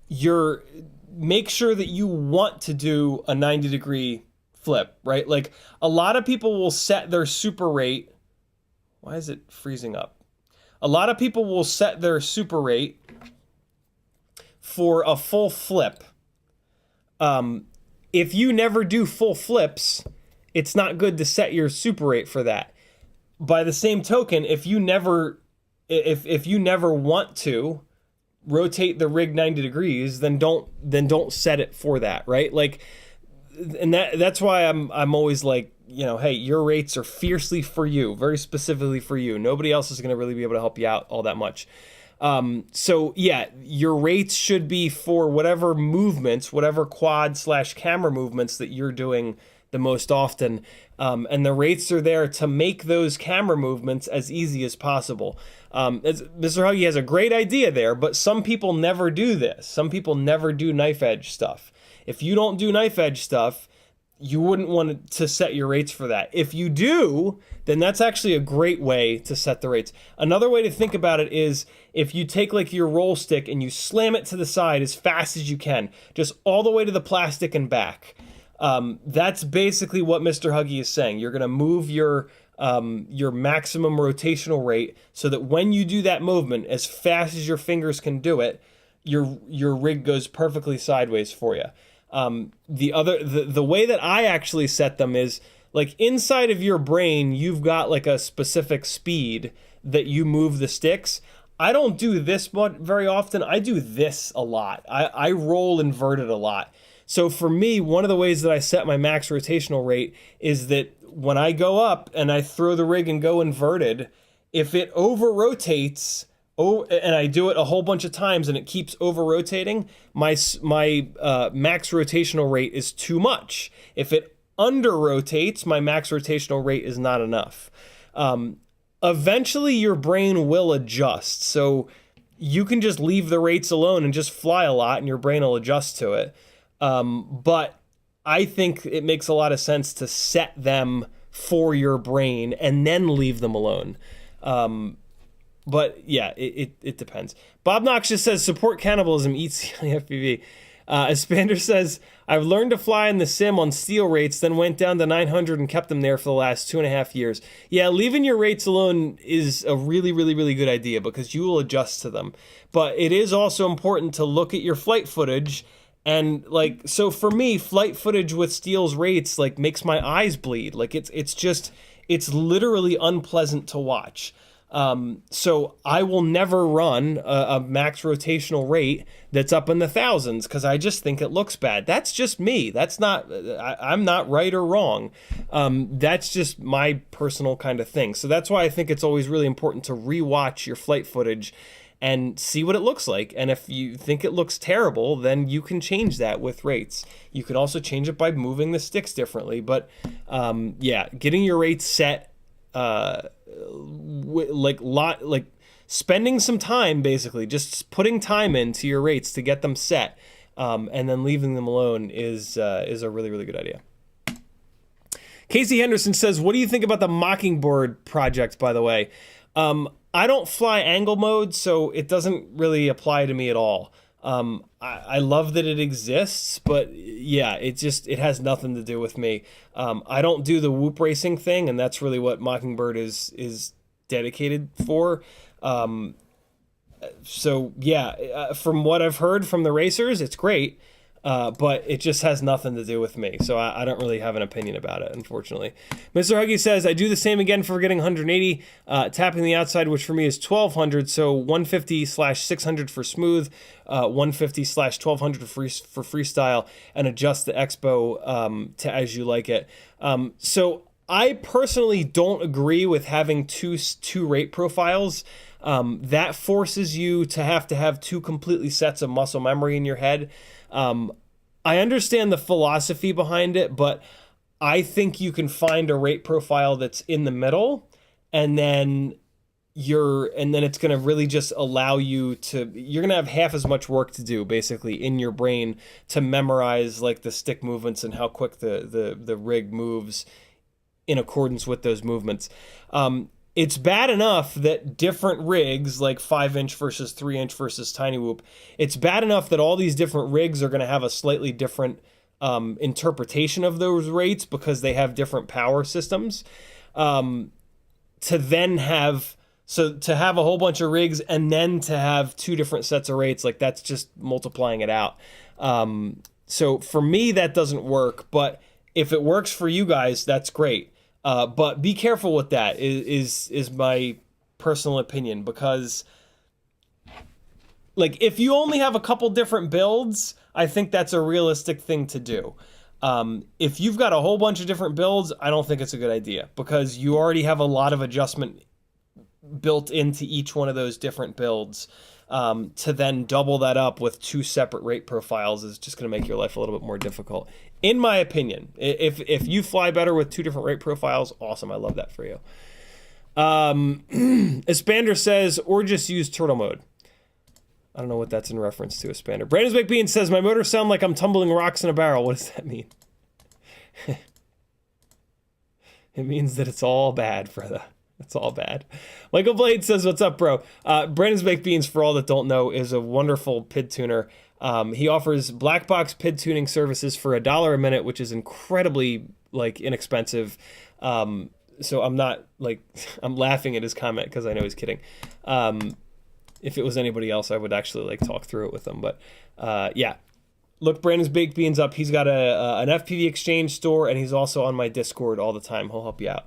make sure that you want to do a 90-degree flip, right? Like a lot of people will set their super rate. Why is it freezing up? A lot of people will set their super rate for a full flip. If you never do full flips, it's not good to set your super rate for that. By the same token, if you never want to rotate the rig 90 degrees, then don't set it for that, right? Like, and that's why I'm always like, hey, your rates are fiercely for you, very specifically for you. Nobody else is going to really be able to help you out all that much. So yeah, your rates should be for whatever movements, whatever quad/camera movements that you're doing the most often. And the rates are there to make those camera movements as easy as possible. Mr. Huggy has a great idea there, but some people never do this. Some people never do knife edge stuff. If you don't do knife edge stuff, you wouldn't want to set your rates for that. If you do, then that's actually a great way to set the rates. Another way to think about it is if you take like your roll stick and you slam it to the side as fast as you can, just all the way to the plastic and back. That's basically what Mr. Huggy is saying. You're going to move your maximum rotational rate so that when you do that movement, as fast as your fingers can do it, your rig goes perfectly sideways for you. The way that I actually set them is like inside of your brain, you've got like a specific speed that you move the sticks. I don't do this very often. I do this a lot. I roll inverted a lot. So for me, one of the ways that I set my max rotational rate is that when I go up and I throw the rig and go inverted, if it over rotates, and I do it a whole bunch of times and it keeps over rotating, my max rotational rate is too much. If it under rotates, my max rotational rate is not enough. Eventually your brain will adjust. So you can just leave the rates alone and just fly a lot and your brain will adjust to it. But I think it makes a lot of sense to set them for your brain and then leave them alone. But yeah, it depends. Bob Noxious says, support cannibalism, eat CiottiFPV. Espander says, I've learned to fly in the sim on steel rates, then went down to 900 and kept them there for the last 2.5 years. Yeah, leaving your rates alone is a really, really, really good idea because you will adjust to them. But it is also important to look at your flight footage. And like, so for me, flight footage with steel's rates like makes my eyes bleed. Like it's literally unpleasant to watch. So I will never run a max rotational rate that's up in the thousands because I just think it looks bad. That's just me. That's not, I'm not right or wrong. That's just my personal kind of thing. So that's why I think it's always really important to rewatch your flight footage and see what it looks like. And if you think it looks terrible, then you can change that with rates. You can also change it by moving the sticks differently. But yeah, getting your rates set, like spending some time, basically just putting time into your rates to get them set, and then leaving them alone is a really, really good idea. Casey Henderson says, what do you think about the Mockingbird project, by the way? I don't fly angle mode, so it doesn't really apply to me at all. I love that it exists, but yeah, it has nothing to do with me. I don't do the whoop racing thing, and that's really what Mockingbird is dedicated for. So yeah, from what I've heard from the racers, it's great. But it just has nothing to do with me, so I don't really have an opinion about it, unfortunately. Mr. Huggy says, I do the same again for getting 180, tapping the outside, which for me is 1200, so 150/600 for smooth, 150/1200 for freestyle, and adjust the expo to as you like it. So I personally don't agree with having two rate profiles. That forces you to have two completely sets of muscle memory in your head. I understand the philosophy behind it, but I think you can find a rate profile that's in the middle, and then it's going to really just allow you're going to have half as much work to do basically in your brain to memorize like the stick movements and how quick the rig moves in accordance with those movements. It's bad enough that different rigs, like 5-inch versus 3-inch versus Tinywhoop, it's bad enough that all these different rigs are going to have a slightly different interpretation of those rates because they have different power systems. To have a whole bunch of rigs and then to have two different sets of rates, like that's just multiplying it out. So for me, that doesn't work, but if it works for you guys, that's great. But be careful with that is my personal opinion, because like if you only have a couple different builds, I think that's a realistic thing to do. If you've got a whole bunch of different builds, I don't think it's a good idea, because you already have a lot of adjustment built into each one of those different builds. To then double that up with two separate rate profiles is just going to make your life a little bit more difficult, in my opinion. If you fly better with two different rate profiles, awesome. I love that for you. Espander says, or just use turtle mode. I don't know what that's in reference to, Espander. Brandon's Baked Beans says, my motors sound like I'm tumbling rocks in a barrel. What does that mean? It means that it's all bad, Freda. It's all bad. Michael Blade says, what's up, bro? Brandon's Baked Beans, for all that don't know, is a wonderful PID tuner. He offers black box PID tuning services for $1 a minute, which is incredibly inexpensive. So I'm not I'm laughing at his comment because I know he's kidding. If it was anybody else, I would actually talk through it with him. But yeah, look Brandon's Baked Beans up. He's got an FPV exchange store, and he's also on my Discord all the time. He'll help you out.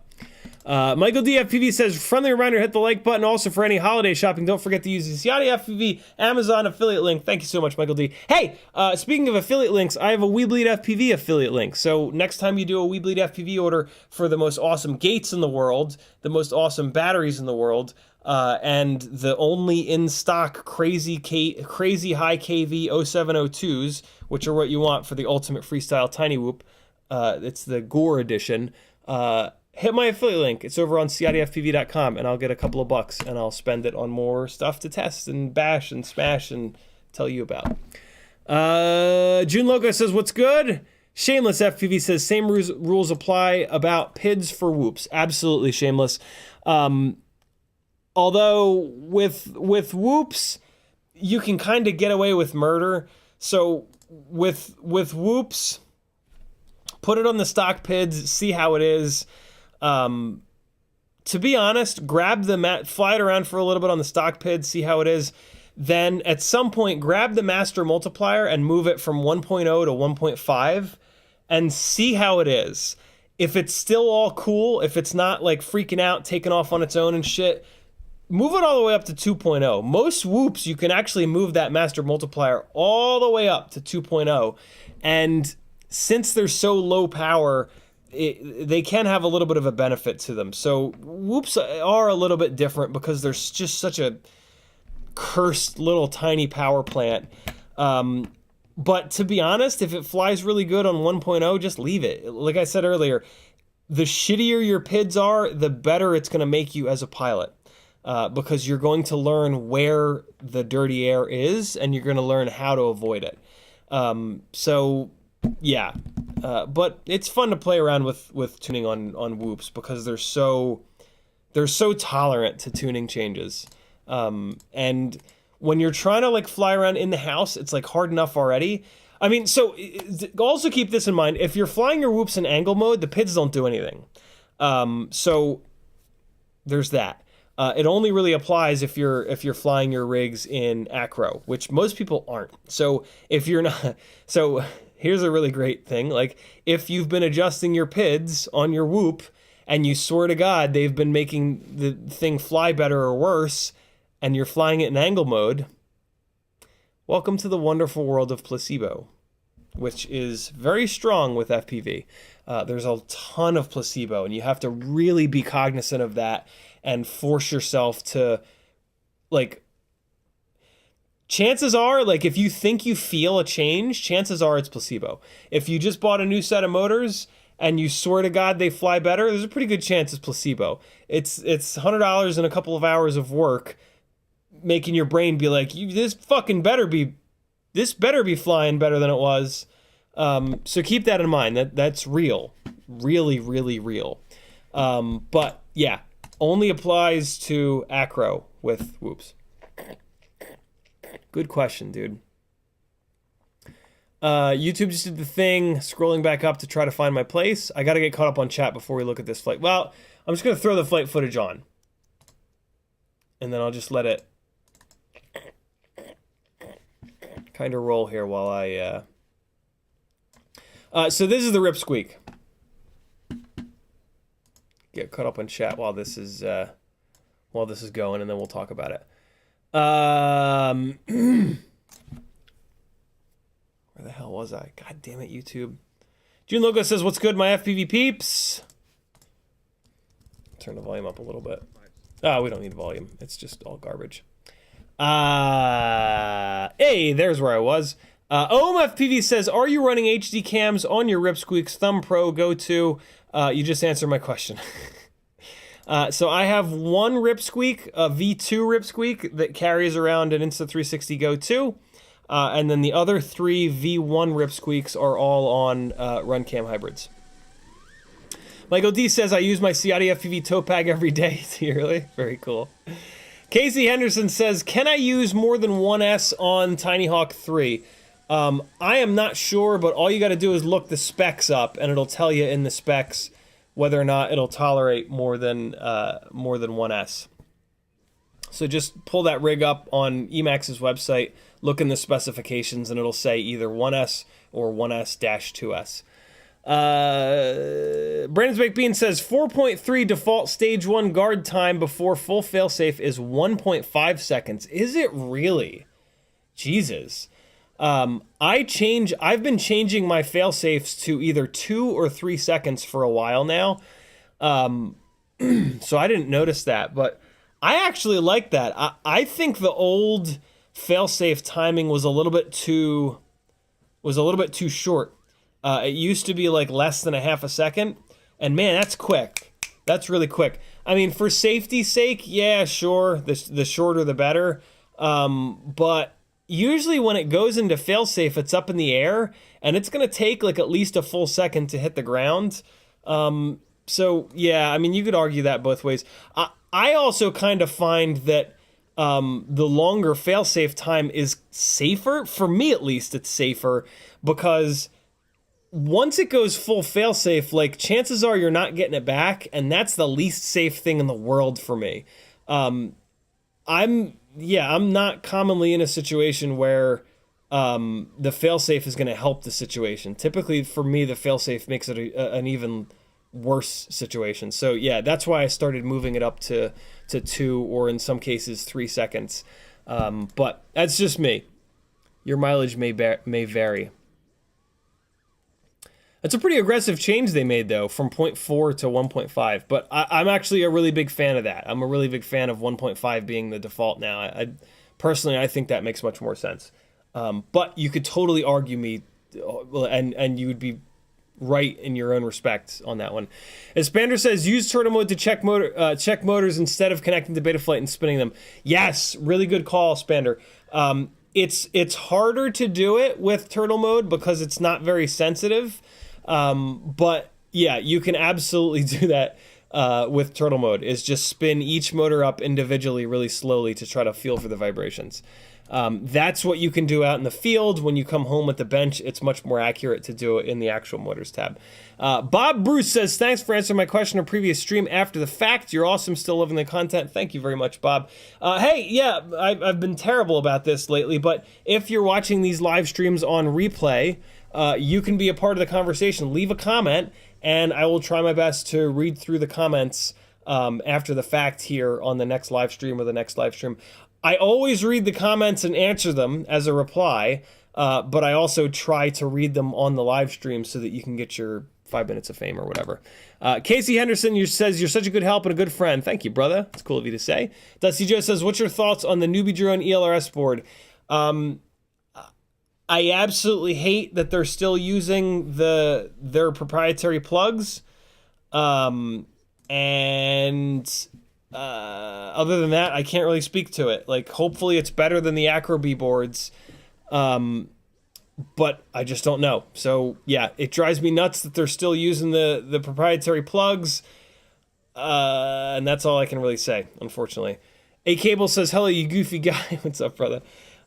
Michael DFPV says, friendly reminder, hit the like button. Also, for any holiday shopping, don't forget to use the CiottiFPV Amazon affiliate link. Thank you so much, Michael D. Hey, speaking of affiliate links, I have a WeBleedFPV affiliate link. So next time you do a WeBleedFPV order for the most awesome gates in the world, the most awesome batteries in the world, and the only in-stock crazy high KV 0702s, which are what you want for the ultimate freestyle Tinywhoop. It's the Gore edition. Hit my affiliate link. It's over on CiottiFPV.com, and I'll get a couple of bucks, and I'll spend it on more stuff to test and bash and smash and tell you about. June Loco says, what's good? Shameless FPV says, same rules apply about PIDs for whoops. Absolutely, Shameless. Although with whoops, you can kind of get away with murder. So with whoops, put it on the stock PIDs, see how it is. To be honest, grab the mat, fly it around for a little bit on the stock PID, see how it is. Then at some point, grab the master multiplier and move it from 1.0 to 1.5 and see how it is. If it's still all cool, if it's not freaking out, taking off on its own and shit, move it all the way up to 2.0. Most whoops, you can actually move that master multiplier all the way up to 2.0. And since they're so low power, they can have a little bit of a benefit to them. So whoops are a little bit different because there's just such a cursed little tiny power plant. But to be honest, if it flies really good on 1.0, just leave it. Like I said earlier, the shittier your PIDs are, the better it's going to make you as a pilot. Because you're going to learn where the dirty air is, and you're going to learn how to avoid it. So yeah, but it's fun to play around with tuning on whoops because they're so tolerant to tuning changes. And when you're trying to fly around in the house, it's hard enough already. I mean, so also keep this in mind. If you're flying your whoops in angle mode, the PIDs don't do anything. So there's that. It only really applies if you're flying your rigs in acro, which most people aren't. So if you're not, so here's a really great thing. If you've been adjusting your PIDs on your whoop and you swear to God they've been making the thing fly better or worse, and you're flying it in angle mode, welcome to the wonderful world of placebo. which is very strong with FPV. There's a ton of placebo, and you have to really be cognizant of that and force yourself to, like, chances are, like, if you think you feel a change, chances are it's placebo. If you just bought a new set of motors and you swear to God they fly better, there's a pretty good chance it's placebo. It's $100 and a couple of hours of work making your brain be like, this better be flying better than it was. So keep that in mind. That's real. Really, really real. But yeah, only applies to acro with whoops. Good question, dude. YouTube just did the thing, scrolling back up to try to find my place. I got to get caught up on chat before we look at this flight. Well, I'm just going to throw the flight footage on. And then I'll just let it kind of roll here while I... So this is the Ripsqueak. Get caught up on chat while this is going, and then we'll talk about it. Where the hell was I? God damn it, YouTube. June Logo says, "What's good, my FPV peeps?" Turn the volume up a little bit. Oh, we don't need volume. It's just all garbage. Hey, there's where I was. OMFPV says, "Are you running HD cams on your Ripsqueak's Thumb Pro Go 2?" You just answered my question. So I have one Ripsqueak, a V2 Ripsqueak that carries around an Insta360 Go 2. And then the other three V1 Ripsqueaks are all on RunCam hybrids. Michael D says, "I use my CiottiFPV tote bag every day." Really? Very cool. Casey Henderson says, "Can I use more than 1S on Tiny Hawk 3? I am not sure, but all you got to do is look the specs up, and it'll tell you in the specs whether or not it'll tolerate more than 1S. So just pull that rig up on Emax's website, look in the specifications, and it'll say either 1S or 1S-2S. Brandon's Baked Bean says 4.3 default stage 1 guard time before full failsafe is 1.5 seconds. Is it really? Jesus. I've been changing my failsafes to either 2 or 3 seconds for a while now. So I didn't notice that, but I actually like that. I think the old failsafe timing was a little bit too short. It used to be like less than a half a second, and man, that's quick. That's really quick. I mean, for safety's sake, yeah, sure, the shorter the better. But usually when it goes into failsafe, it's up in the air, and it's going to take like at least a full second to hit the ground. So yeah, I mean, you could argue that both ways. I also kind of find that the longer failsafe time is safer. For me, at least, it's safer because once it goes full failsafe, like, chances are you're not getting it back, and that's the least safe thing in the world for me. I'm not commonly in a situation where the failsafe is going to help the situation. Typically, for me, the failsafe makes it an even worse situation. So yeah, that's why I started moving it up to 2 or in some cases 3 seconds. But that's just me. Your mileage may vary. It's a pretty aggressive change they made, though, from 0.4 to 1.5. But I'm actually a really big fan of that. I'm a really big fan of 1.5 being the default now. I personally think that makes much more sense. But you could totally argue me, and you would be right in your own respect on that one. As Spander says, use turtle mode to check motors instead of connecting to Betaflight and spinning them. Yes, really good call, Spander. It's harder to do it with turtle mode because it's not very sensitive. But yeah, you can absolutely do that with turtle mode, is just spin each motor up individually really slowly to try to feel for the vibrations. That's what you can do out in the field. When you come home with the bench, it's much more accurate to do it in the actual motors tab. Bob Bruce says, "Thanks for answering my question on a previous stream after the fact. You're awesome, still loving the content." Thank you very much, Bob. Hey, yeah, I've been terrible about this lately, but if you're watching these live streams on replay, you can be a part of the conversation. Leave a comment, and I will try my best to read through the comments after the fact here on the next live stream or the next live stream. I always read the comments and answer them as a reply, but I also try to read them on the live stream so that you can get your 5 minutes of fame or whatever. Casey Henderson says, you're such a good help and a good friend. Thank you, brother. It's cool of you to say. Dusty Joe says, what's your thoughts on the Newbie Drone ELRS board? I absolutely hate that they're still using their proprietary plugs. And other than that, I can't really speak to it. Like, hopefully it's better than the Acro-B boards. But I just don't know. So yeah, it drives me nuts that they're still using the proprietary plugs. And that's all I can really say, unfortunately. A Cable says, hello, you goofy guy. What's up, brother?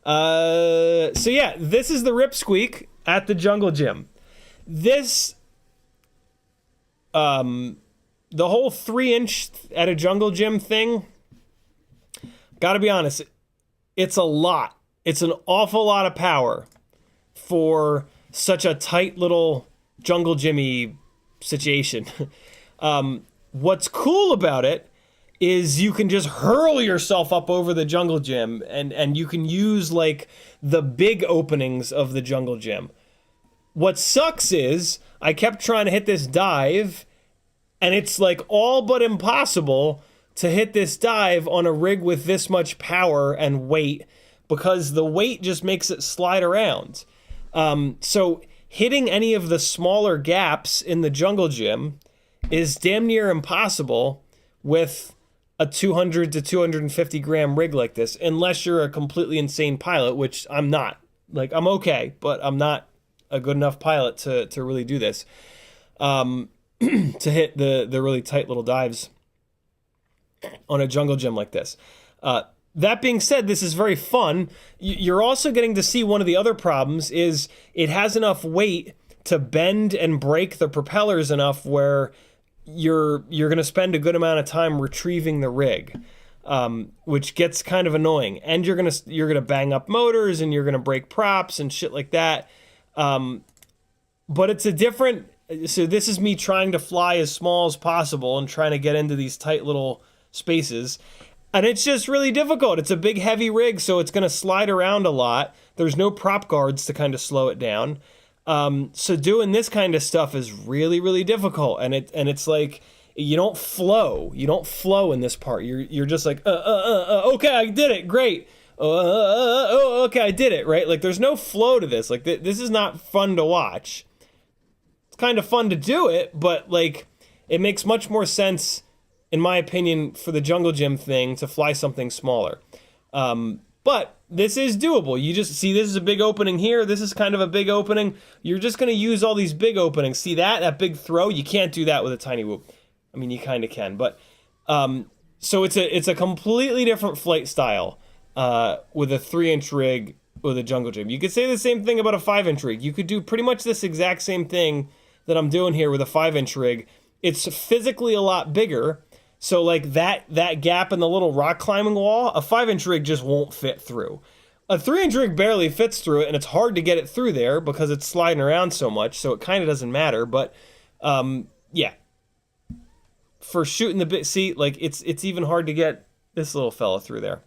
So yeah, this is the Ripsqueak at the Jungle Gym. This, the whole 3-inch at a jungle gym thing, gotta be honest, it's a lot. It's an awful lot of power for such a tight little jungle gymmy situation. What's cool about it is you can just hurl yourself up over the jungle gym, and you can use like the big openings of the jungle gym. What sucks is I kept trying to hit this dive, and it's like all but impossible to hit this dive on a rig with this much power and weight, because the weight just makes it slide around. So hitting any of the smaller gaps in the jungle gym is damn near impossible with a 200 to 250 gram rig like this, unless you're a completely insane pilot, which I'm not. Like, I'm okay, but I'm not a good enough pilot to really do this. To hit the really tight little dives on a jungle gym like this. That being said, this is very fun. You're also getting to see one of the other problems is it has enough weight to bend and break the propellers enough where you're going to spend a good amount of time retrieving the rig, which gets kind of annoying. And you're going to bang up motors, and you're going to break props and shit like that. But it's a different. So this is me trying to fly as small as possible and trying to get into these tight little spaces. And it's just really difficult. It's a big, heavy rig, so it's going to slide around a lot. There's no prop guards to kind of slow it down. So doing this kind of stuff is really, really difficult. And it's like, you don't flow. You don't flow in this part. You're just like, okay, I did it. Great. Okay, I did it, right? Like, there's no flow to this. Like, this is not fun to watch. It's kind of fun to do it, but, like, it makes much more sense, in my opinion, for the jungle gym thing to fly something smaller. But this is doable. You just see, this is a big opening here. This is kind of a big opening. You're just going to use all these big openings. See that big throw? You can't do that with a tiny whoop. I mean, you kind of can, but so it's a completely different flight style with a 3-inch rig with a jungle gym. You could say the same thing about a 5-inch rig. You could do pretty much this exact same thing that I'm doing here with a 5-inch rig. It's physically a lot bigger. So like that gap in the little rock climbing wall, a 5-inch rig just won't fit through. A 3-inch rig barely fits through it, and it's hard to get it through there because it's sliding around so much, so it kind of doesn't matter. But yeah, for shooting the bit, see, like it's even hard to get this little fella through there.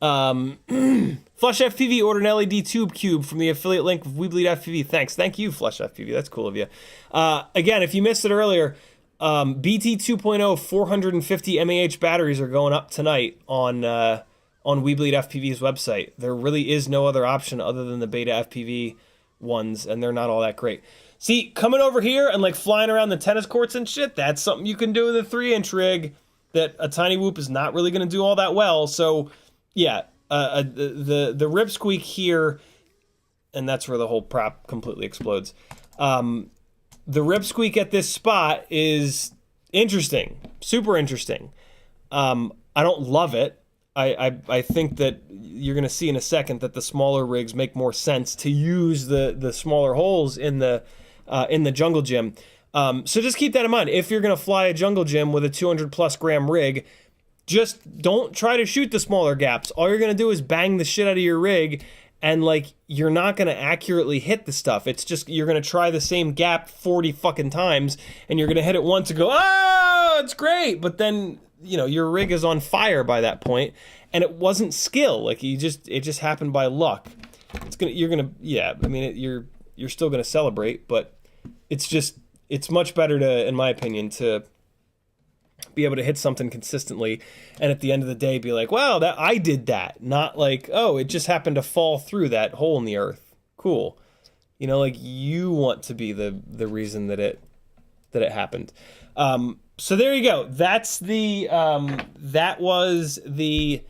FlyfishRC ordered an LED tube cube from the affiliate link of WeBleedFPV. Thanks. Thank you, FlyfishRC. That's cool of you. Again, if you missed it earlier, BT 2.0 450 mAh batteries are going up tonight on WeBleedFPV's website. There really is no other option other than the beta FPV ones, and they're not all that great. See, coming over here and like flying around the tennis courts and shit, that's something you can do with a 3-inch rig that a tiny whoop is not really going to do all that well. So yeah, the Ripsqueak here, and that's where the whole prop completely explodes. The Ripsqueak at this spot is interesting, super interesting. I don't love it. I think that you're going to see in a second that the smaller rigs make more sense to use the smaller holes in the jungle gym. So just keep that in mind. If you're going to fly a jungle gym with a 200+ gram rig, just don't try to shoot the smaller gaps. All you're going to do is bang the shit out of your rig, and like you're not going to accurately hit the stuff. It's just you're going to try the same gap 40 fucking times, and you're going to hit it once and go, "Oh, it's great." But then, you know, your rig is on fire by that point, and it wasn't skill. Like it just happened by luck. yeah, I mean, you're still gonna celebrate, but it's much better to, in my opinion, to be able to hit something consistently, and at the end of the day be like, wow, that I did that, not like, oh, it just happened to fall through that hole in the earth. Cool. You know, like, you want to be the reason that it happened. So there you go. That's the that was the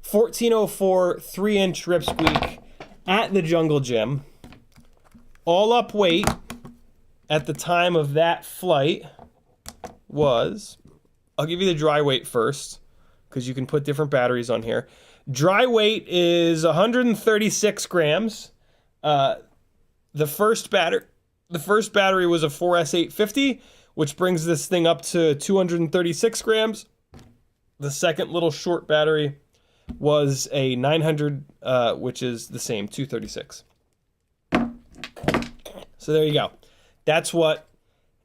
1404 3-inch Ripsqueak at the Jungle Gym. All up weight at the time of that flight was, I'll give you the dry weight first, because you can put different batteries on here. Dry weight is 136 grams. The first battery was a 4S850, which brings this thing up to 236 grams. The second little short battery was a 900, which is the same, 236. So there you go. That's what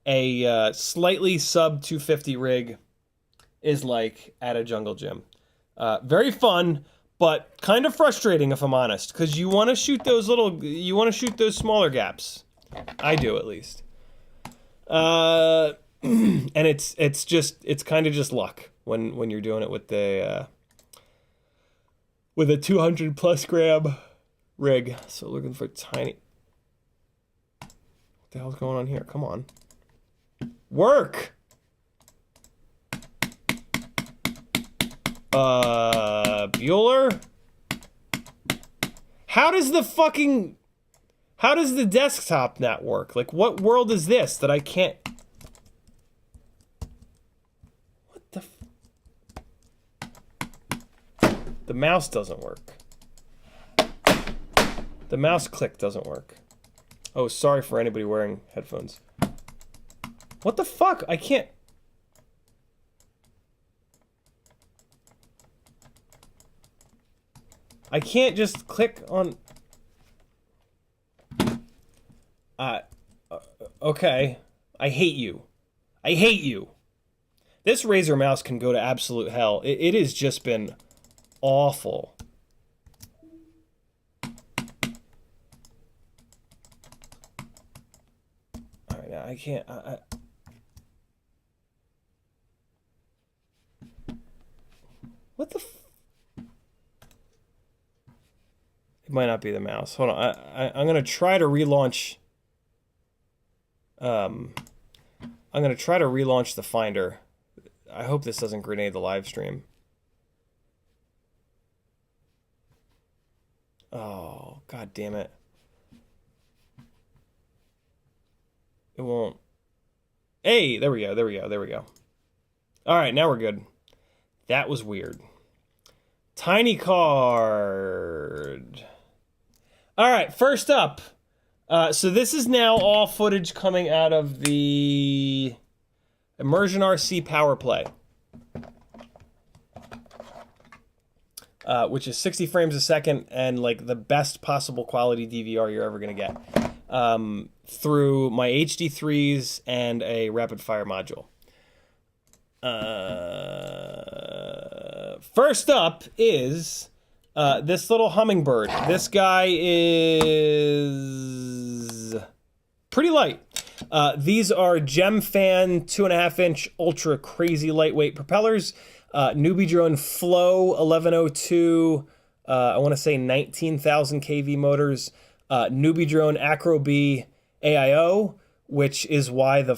a slightly sub 250 rig is like at a jungle gym. Very fun, but kind of frustrating if I'm honest, because you want to shoot those smaller gaps. I do, at least. And it's kind of just luck when you're doing it with the with a 200 plus gram rig. So looking for tiny. What the hell's going on here? Come on. Work. Bueller? How does the desktop not work? Like, what world is this that I can't... What the... The mouse doesn't work. The mouse click doesn't work. Oh, sorry for anybody wearing headphones. What the fuck? I can't... I can't just click on... Okay. I hate you. I hate you. This Razer mouse can go to absolute hell. It has just been awful. Alright, now I can't... What the f... It might not be the mouse. Hold on. I'm going to try to relaunch... I'm going to try to relaunch the Finder. I hope this doesn't grenade the live stream. Oh, god damn it. It won't. Hey, there we go, there we go, there we go. Alright, now we're good. That was weird. Tiny card. Alright, first up. So this is now all footage coming out of the ImmersionRC Power Play. Which is 60 frames a second and like the best possible quality DVR you're ever going to get. Through my HD3s and a rapid fire module. First up is this little hummingbird. This guy is pretty light. These are Gemfan 2.5-inch ultra crazy lightweight propellers. NBD Flow 1102. I want to say 19,000 kV motors. NBD Acro B AIO, which is why the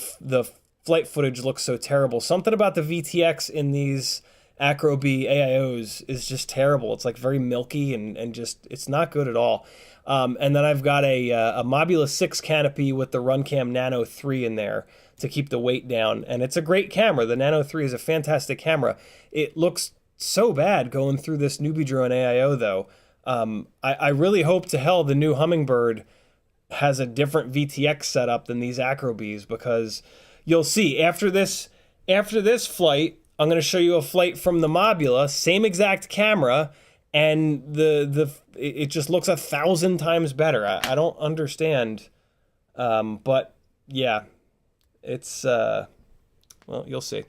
flight footage looks so terrible. Something about the VTX in these Acro B AIOs is just terrible. It's like very milky and just, it's not good at all. And then I've got a Mobula 6 canopy with the Runcam Nano 3 in there to keep the weight down. And it's a great camera. The Nano 3 is a fantastic camera. It looks so bad going through this NBD AIO though. I really hope to hell the new Hummingbird has a different VTX setup than these Acro Bs, because you'll see after this flight, I'm going to show you a flight from the Mobula, same exact camera, and it just looks 1,000 times better. I don't understand, but yeah, it's well, you'll see.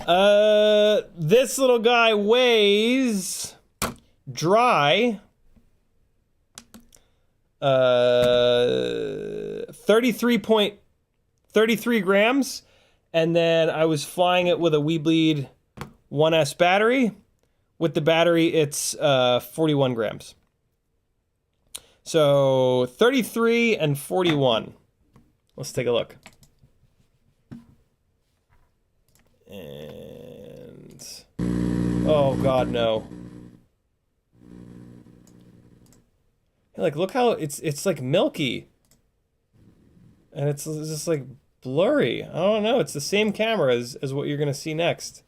This little guy weighs dry 33 grams, and then I was flying it with a Weebleed 1S battery. With the battery, it's 41 grams. So 33 and 41. Let's take a look. And oh god, no. Like, look how it's like milky. And it's just like blurry. I don't know, it's the same camera as what you're gonna see next.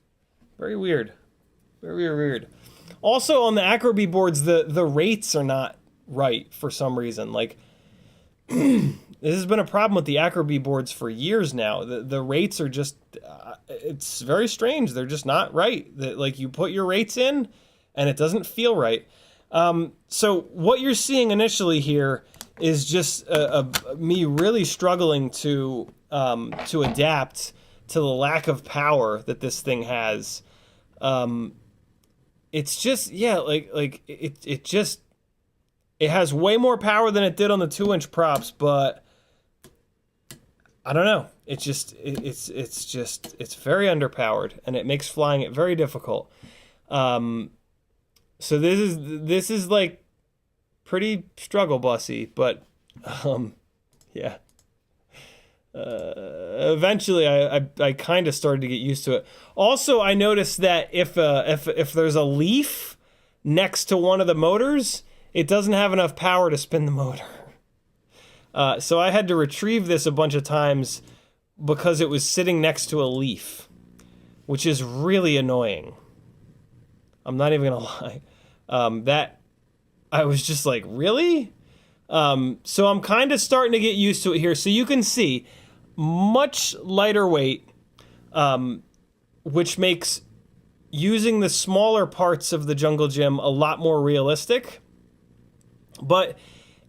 Very weird. Very weird. Also on the Acro-B boards, the rates are not right for some reason. Like this has been a problem with the Acro-B boards for years now. The rates are just it's very strange. They're just not right. Like you put your rates in and it doesn't feel right. So what you're seeing initially here is just me really struggling to adapt to the lack of power that this thing has. It's just, yeah, like it has way more power than it did on the 2-inch props, but I don't know. It's very underpowered, and it makes flying it very difficult. So this is like pretty struggle bussy, but yeah. Eventually I kind of started to get used to it. Also, I noticed that if there's a leaf next to one of the motors, it doesn't have enough power to spin the motor. So I had to retrieve this a bunch of times because it was sitting next to a leaf, which is really annoying. I'm not even gonna lie. That I was just like, really? So I'm kind of starting to get used to it here. So you can see much lighter weight, which makes using the smaller parts of the Jungle Gym a lot more realistic. But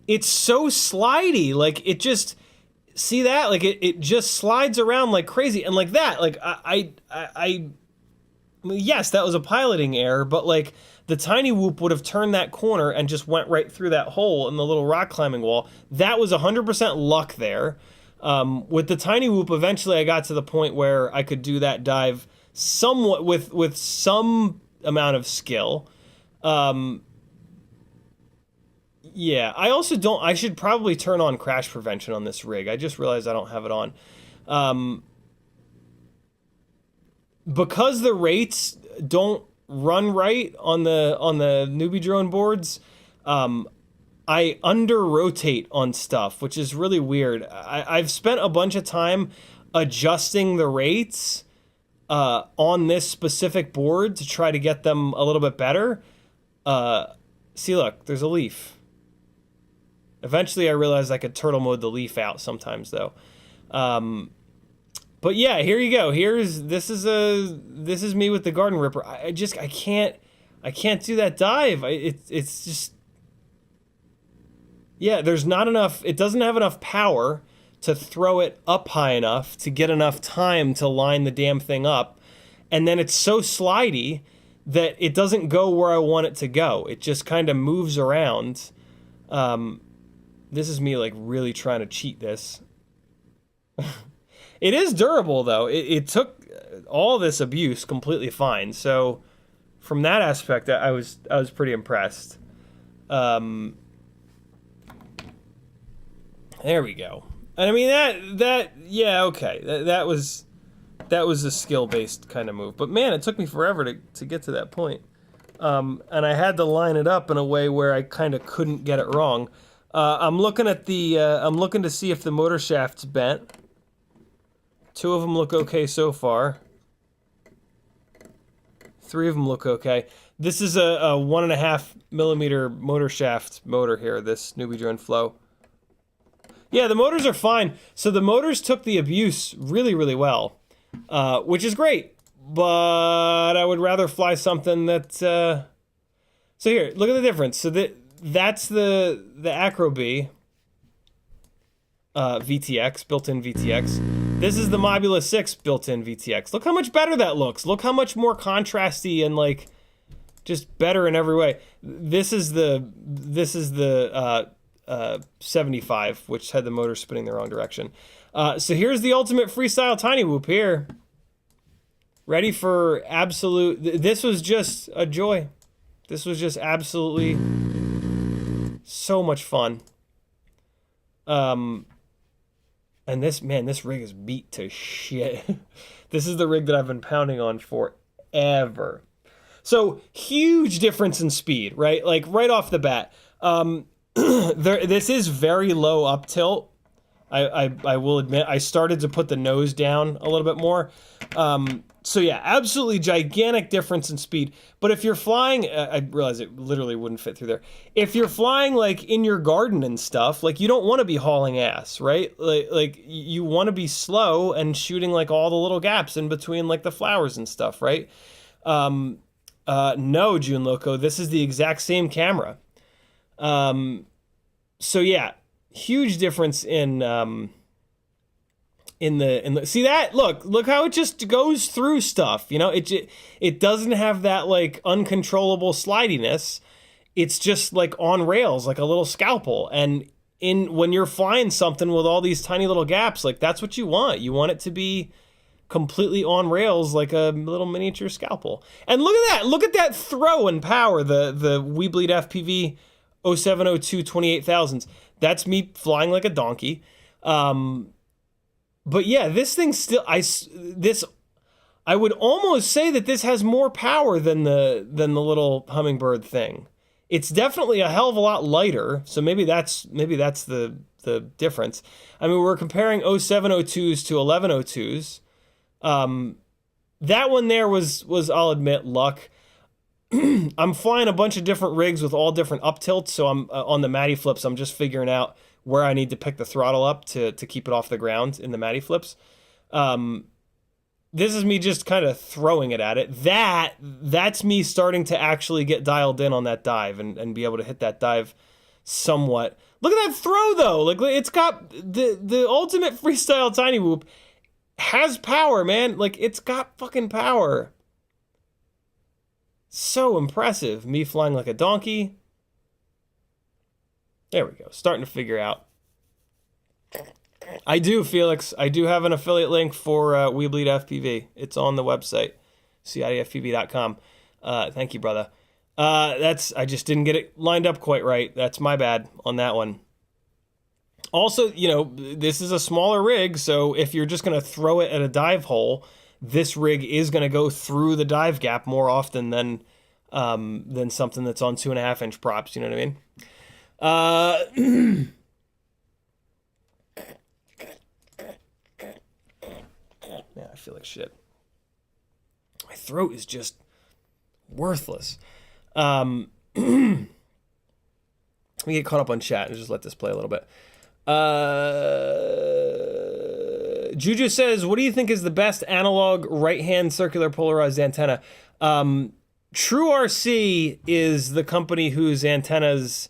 it's so slidey. Like it just, see that? Like it just slides around like crazy. And like that, like I mean, yes, that was a piloting error, but like the Tinywhoop would have turned that corner and just went right through that hole in the little rock climbing wall. That was 100% luck there. With the Tinywhoop, eventually I got to the point where I could do that dive somewhat with some amount of skill. Yeah, I also don't, I should probably turn on crash prevention on this rig. I just realized I don't have it on. Because the rates don't run right on the newbie drone boards, I under rotate on stuff, which is really weird. I've spent a bunch of time adjusting the rates on this specific board to try to get them a little bit better. See, look, there's a leaf. Eventually I realized I could turtle mode the leaf out sometimes though. But yeah, here you go. This is me with the Garden Ripper. I can't do that dive. It's just, yeah, there's not enough, it doesn't have enough power to throw it up high enough to get enough time to line the damn thing up. And then it's so slidey that it doesn't go where I want it to go. It just kind of moves around. This is me like really trying to cheat this. It is durable though. It took all this abuse completely fine. So from that aspect, I was pretty impressed. There we go. And I mean that yeah, okay. That was a skill-based kind of move. But man, it took me forever to get to that point. And I had to line it up in a way where I kind of couldn't get it wrong. I'm looking at the I'm looking to see if the motor shaft's bent. 2 of them look okay so far. 3 of them look okay. This is a 1.5 millimeter motor shaft motor here, this newbie drone Flow. Yeah, the motors are fine. So the motors took the abuse really, really well, which is great. But I would rather fly something that... So here, look at the difference. So that's the Acro-B VTX, built-in VTX. This is the Mobula 6 built-in VTX. Look how much better that looks. Look how much more contrasty and like just better in every way. This is the 75, which had the motor spinning the wrong direction. So here's the ultimate freestyle tiny whoop here. Ready for absolute... This was just a joy. This was just absolutely so much fun. And this rig is beat to shit. This is the rig that I've been pounding on forever. So huge difference in speed, right? Like right off the bat. This is very low up tilt. I will admit I started to put the nose down a little bit more. So yeah, absolutely gigantic difference in speed. But if you're flying, I realize it literally wouldn't fit through there. If you're flying like in your garden and stuff, like you don't want to be hauling ass, right? Like you want to be slow and shooting like all the little gaps in between like the flowers and stuff, right? No, June Loco, this is the exact same camera. So yeah, huge difference in the see that look how it just goes through stuff, you know. It doesn't have that like uncontrollable slidiness. It's just like on rails, like a little scalpel. And when you're flying something with all these tiny little gaps, like that's what you want it to be completely on rails, like a little miniature scalpel. And look at that throw and power, the UAVTech FPV 0702 28,000s. That's me flying like a donkey. But yeah, this thing still, I would almost say that this has more power than the little Hummingbird thing. It's definitely a hell of a lot lighter, so maybe that's the difference. I mean, we're comparing 0702s to 1102s. That one there was I'll admit, luck. I'm flying a bunch of different rigs with all different up tilts, so I'm on the Matty flips. I'm just figuring out where I need to pick the throttle up to keep it off the ground in the Matty flips. This is me just kind of throwing it at it. That's me starting to actually get dialed in on that dive and be able to hit that dive somewhat. Look at that throw though. Like it's got the ultimate freestyle tiny whoop has power, man. Like it's got fucking power. So impressive. Me flying like a donkey. There we go. Starting to figure out. I do, Felix. I do have an affiliate link for UAVTech. It's on the website, CiottiFPV.com. Thank you, brother. I just didn't get it lined up quite right. That's my bad on that one. Also, you know, this is a smaller rig, so if you're just going to throw it at a dive hole, this rig is going to go through the dive gap more often than something that's on 2.5-inch props. You know what I mean? Man, I feel like shit. My throat is just worthless. Let me get caught up on chat and just let this play a little bit. Juju says, what do you think is the best analog right-hand circular polarized antenna? TrueRC is the company whose antennas...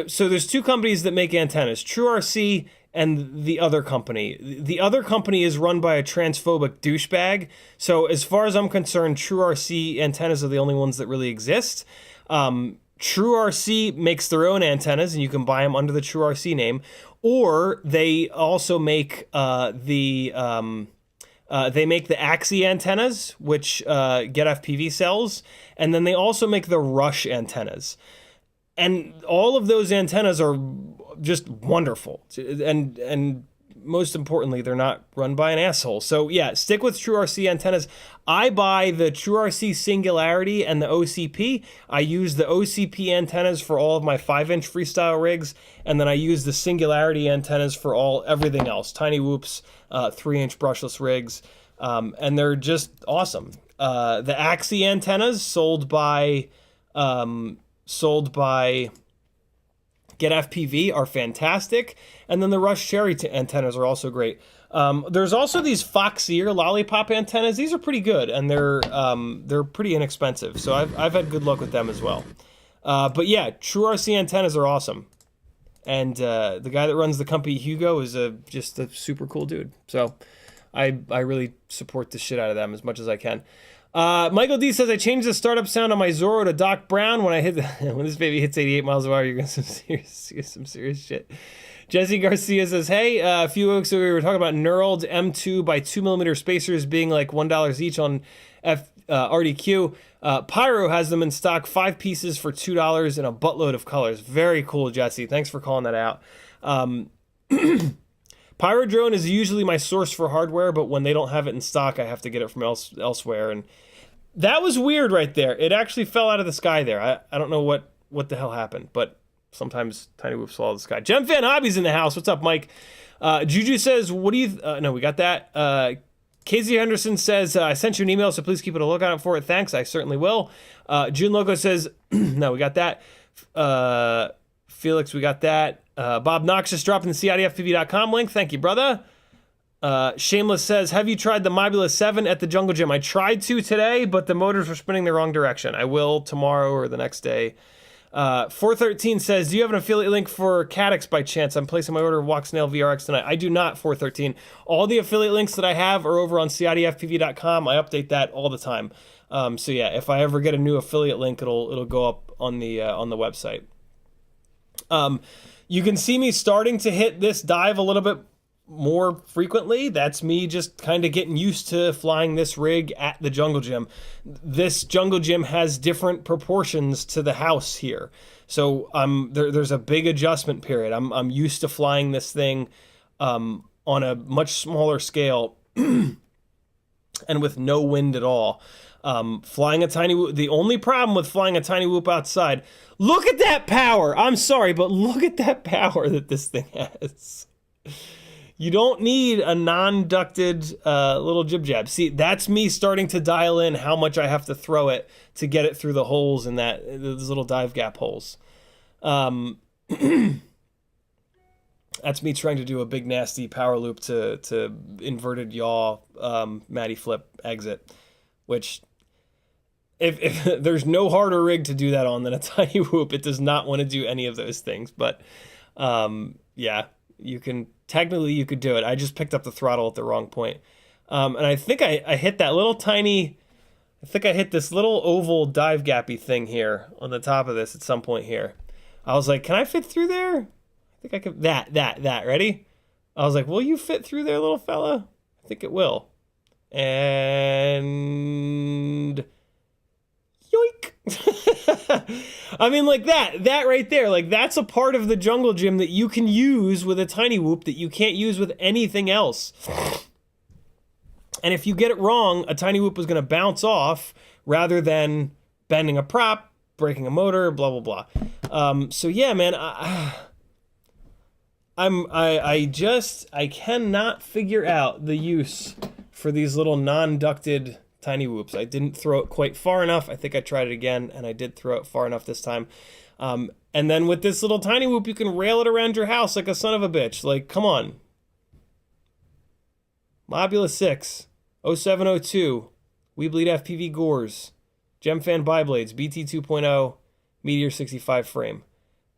So there's two companies that make antennas, TrueRC and the other company. The other company is run by a transphobic douchebag. So as far as I'm concerned, TrueRC antennas are the only ones that really exist. TrueRC makes their own antennas, and you can buy them under the TrueRC name. Or they also make the Axie antennas, which CiottiFPV sells, and then they also make the Rush antennas. And all of those antennas are just wonderful. And most importantly, they're not run by an asshole. So yeah, stick with TrueRC antennas. I buy the TrueRC Singularity and the OCP. I use the OCP antennas for all of my 5-inch freestyle rigs, and then I use the Singularity antennas for everything else. Tiny whoops, 3-inch brushless rigs, and they're just awesome. The Axie antennas sold by CiottiFPV are fantastic, and then the Rush Cherry antennas are also great. There's also these Fox Ear lollipop antennas. These are pretty good, and they're pretty inexpensive. So I've had good luck with them as well. But yeah, TrueRC antennas are awesome, and the guy that runs the company, Hugo, is just a super cool dude. So I really support the shit out of them as much as I can. Michael D says, I changed the startup sound on my Zorro to Doc Brown. When when this baby hits 88 miles an hour, you're going to see some serious shit. Jesse Garcia says, hey, a few weeks ago we were talking about knurled M2 by 2mm spacers being like $1 each on RDQ. Pyro has them in stock, 5 pieces for $2 and a buttload of colors. Very cool, Jesse. Thanks for calling that out. Pyro drone is usually my source for hardware, but when they don't have it in stock, I have to get it from elsewhere. And that was weird right there. It actually fell out of the sky there. I don't know what the hell happened, but sometimes tiny whoops fall out of the sky. Gemfan Hobbies in the house. What's up, Mike? Juju says, what do you... no, we got that. KZ Henderson says, I sent you an email, so please keep a lookout for it. Thanks, I certainly will. June Loco says, no, we got that. Felix, we got that. Bob Knox just dropping the CiottiFPV.com link. Thank you, brother. Shameless says, have you tried the Mobula 7 at the Jungle Gym? I tried to today, but the motors were spinning the wrong direction. I will tomorrow or the next day. 413 says, do you have an affiliate link for Caddx by chance? I'm placing my order of Walksnail VRX tonight. I do not, 413. All the affiliate links that I have are over on CiottiFPV.com. I update that all the time. So yeah, if I ever get a new affiliate link, it'll go up on the website. You can see me starting to hit this dive a little bit more frequently. That's me just kind of getting used to flying this rig at the Jungle Gym. This Jungle Gym has different proportions to the house here. So there's a big adjustment period. I'm used to flying this thing on a much smaller scale and with no wind at all. Flying a tiny whoop, the only problem with flying a tiny whoop outside, look at that power. I'm sorry, but look at that power that this thing has. You don't need a non-ducted little jib-jab. See, that's me starting to dial in how much I have to throw it to get it through the holes in those little dive gap holes. That's me trying to do a big nasty power loop to inverted yaw Matty flip exit, which if there's no harder rig to do that on than a tiny whoop. It does not want to do any of those things, but yeah, you can do it. I just picked up the throttle at the wrong point. And I think I hit that little tiny, I think I hit this little oval dive gappy thing here on the top of this at some point here. I was like, can I fit through there? I think I could, that, ready? I was like, will you fit through there, little fella? I think it will. And yoink. I mean, like that right there, like that's a part of the Jungle Gym that you can use with a tiny whoop that you can't use with anything else. And if you get it wrong, a tiny whoop is going to bounce off rather than bending a prop, breaking a motor, blah, blah, blah. So yeah, man, I cannot figure out the use for these little non-ducted tiny whoops. I didn't throw it quite far enough. I think I tried it again, and I did throw it far enough this time. And then with this little tiny whoop, you can rail it around your house like a son of a bitch. Like, come on. Mobula 6, 0702, We Bleed FPV Gores, Gemfan biblades, BT 2.0, Meteor65 frame.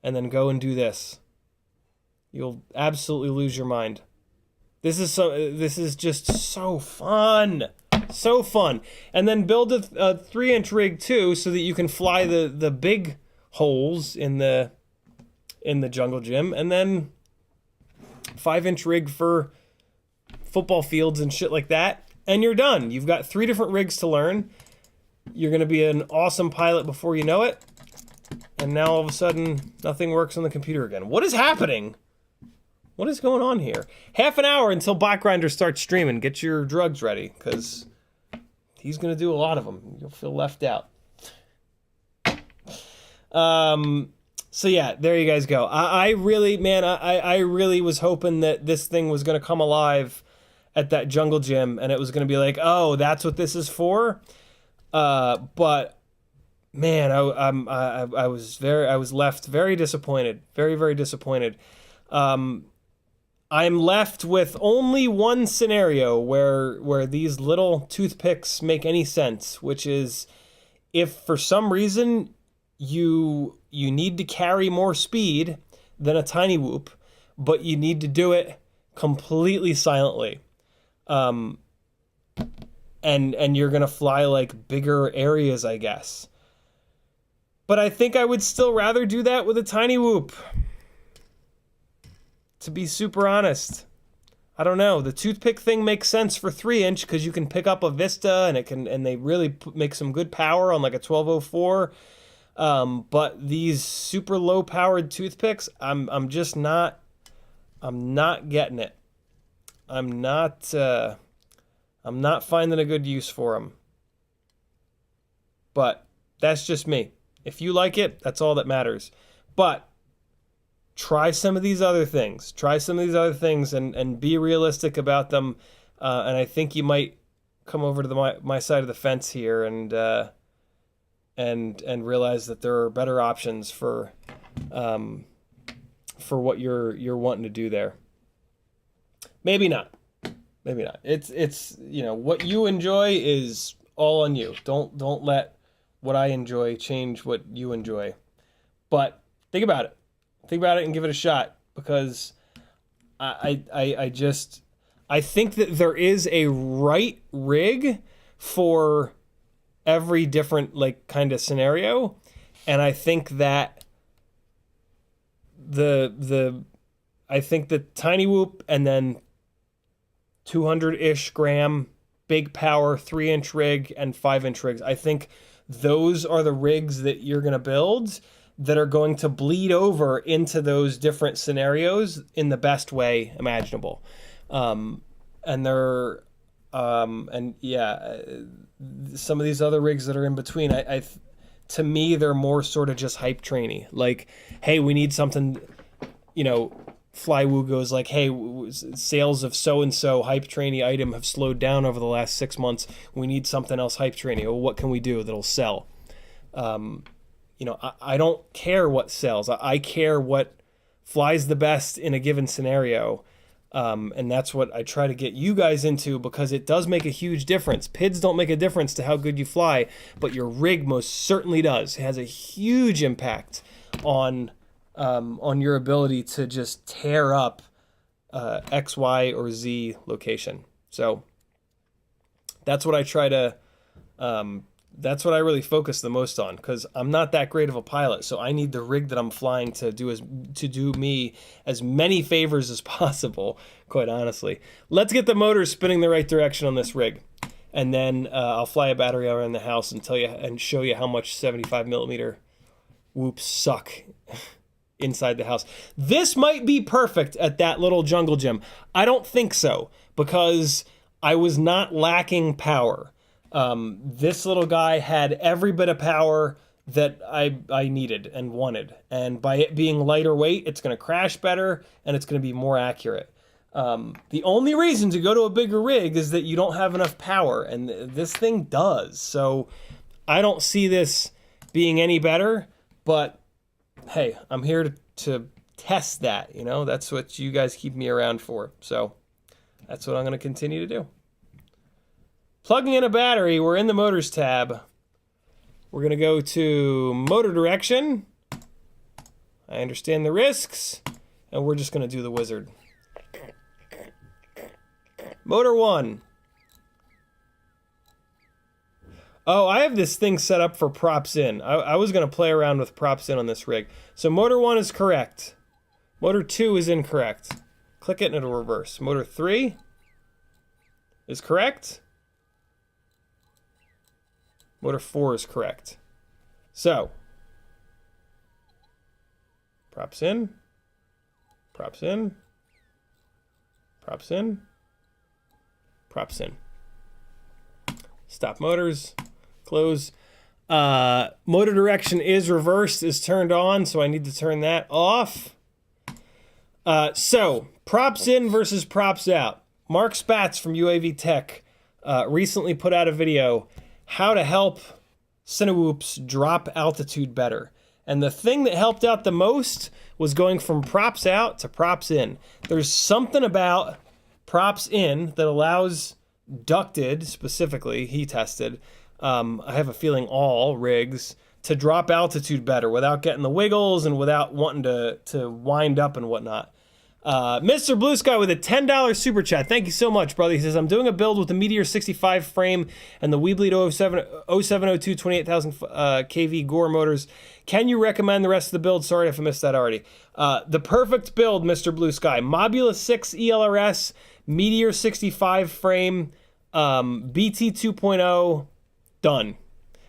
And then go and do this. You'll absolutely lose your mind. This is just so fun. So fun. And then build a 3-inch rig too, so that you can fly the big holes in the Jungle Gym, and then 5-inch rig for football fields and shit like that, and you're done. You've got 3 different rigs to learn. You're going to be an awesome pilot before you know it. And now all of a sudden, nothing works on the computer again. What is happening? What is going on here? Half an hour until Botgrinder starts streaming. Get your drugs ready, because he's going to do a lot of them. You'll feel left out. So yeah, there you guys go. I really was hoping that this thing was going to come alive at that Jungle Gym, and it was going to be like, oh, that's what this is for. But man, I was left very disappointed, very, very disappointed. I'm left with only one scenario where these little toothpicks make any sense, which is if for some reason you need to carry more speed than a tiny whoop, but you need to do it completely silently. and you're gonna fly like bigger areas, I guess. But I think I would still rather do that with a tiny whoop. To be super honest, I don't know. The toothpick thing makes sense for 3-inch because you can pick up a Vista and they really make some good power on like a 1204. But these super low powered toothpicks, I'm just not. I'm not getting it. I'm not finding a good use for them. But that's just me. If you like it, that's all that matters. But try some of these other things. Try some of these other things and be realistic about them. And I think you might come over to my side of the fence here and realize that there are better options for what you're wanting to do there. Maybe not. Maybe not. It's what you enjoy is all on you. Don't let what I enjoy change what you enjoy. But think about it. Think about it and give it a shot, because I think that there is a right rig for every different like kind of scenario, and I think that I think the tiny whoop and then 200-ish gram big power 3-inch rig and 5-inch rigs, I think those are the rigs that you're going to build that are going to bleed over into those different scenarios in the best way imaginable. Some of these other rigs that are in between, to me, they're more sort of just hype trainy. Like, hey, we need something, Flywoo goes like, hey, sales of so-and-so hype trainy item have slowed down over the last 6 months. We need something else hype trainy. Well, what can we do that'll sell? I don't care what sells. I care what flies the best in a given scenario. And that's what I try to get you guys into, because it does make a huge difference. PIDs don't make a difference to how good you fly, but your rig most certainly does. It has a huge impact on your ability to just tear up X, Y, or Z location. So that's what I try to, that's what I really focus the most on, because I'm not that great of a pilot. So I need the rig that I'm flying to do me as many favors as possible, quite honestly. Let's get the motor spinning the right direction on this rig. And then I'll fly a battery around the house and tell you and show you how much 75mm whoops suck inside the house. This might be perfect at that little jungle gym. I don't think so, because I was not lacking power. This little guy had every bit of power that I needed and wanted. And by it being lighter weight, it's going to crash better and it's going to be more accurate. The only reason to go to a bigger rig is that you don't have enough power, and this thing does. So I don't see this being any better, but hey, I'm here to test that, that's what you guys keep me around for. So that's what I'm going to continue to do. Plugging in a battery, we're in the motors tab. We're going to go to motor direction. I understand the risks, and we're just going to do the wizard. Motor 1. Oh, I have this thing set up for props in. I was going to play around with props in on this rig. So motor 1 is correct. Motor 2 is incorrect. Click it and it'll reverse. Motor 3 is correct. Motor 4 is correct. So, props in, props in, props in, props in. Stop motors, close. Motor direction is reversed, is turned on, so I need to turn that off. So, props in versus props out. Mark Spatz from UAVTech recently put out a video, how to help cinewhoops drop altitude better. And the thing that helped out the most was going from props out to props in. There's something about props in that allows ducted, specifically, he tested, I have a feeling all rigs, to drop altitude better without getting the wiggles and without wanting to wind up and whatnot. Mr. Blue Sky with a $10 super chat. Thank you so much, brother. He says, I'm doing a build with the Meteor65 frame and the Weebleed 0702 28,000 kV Gore motors. Can you recommend the rest of the build? Sorry if I missed that already. The perfect build, Mr. Blue Sky. Mobula 6 ELRS, Meteor65 frame, BT 2.0, done.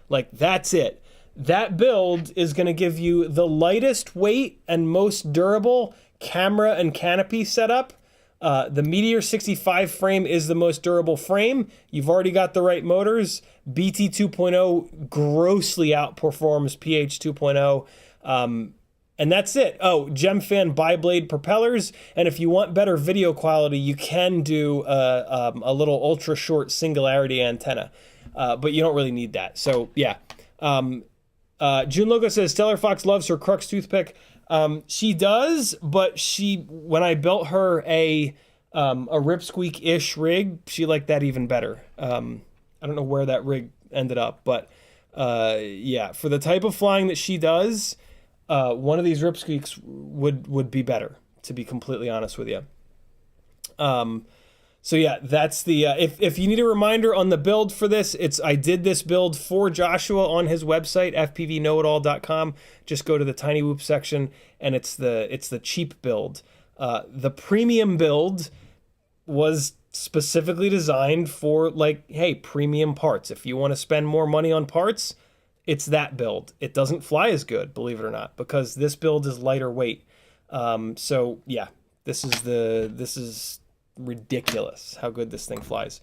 Like, that's it. That build is going to give you the lightest weight and most durable camera and canopy setup. The Meteor65 frame is the most durable frame. You've already got the right motors. BT 2.0 grossly outperforms PH 2.0. And that's it. Oh, Gemfan biblade propellers. And if you want better video quality, you can do a little ultra short singularity antenna. But you don't really need that. So, yeah. June Logo says, Stellar Fox loves her Crux toothpick. She does, but when I built her a Ripsqueak-ish rig, she liked that even better. I don't know where that rig ended up, but yeah, for the type of flying that she does, one of these Ripsqueaks would be better, to be completely honest with you. So yeah, that's the, if you need a reminder on the build for this, I did this build for Joshua on his website, fpvknowitall.com. Just go to the Tinywhoop section, and it's the cheap build. The premium build was specifically designed for, like, hey, premium parts. If you want to spend more money on parts, it's that build. It doesn't fly as good, believe it or not, because this build is lighter weight. So yeah, this is ridiculous how good this thing flies.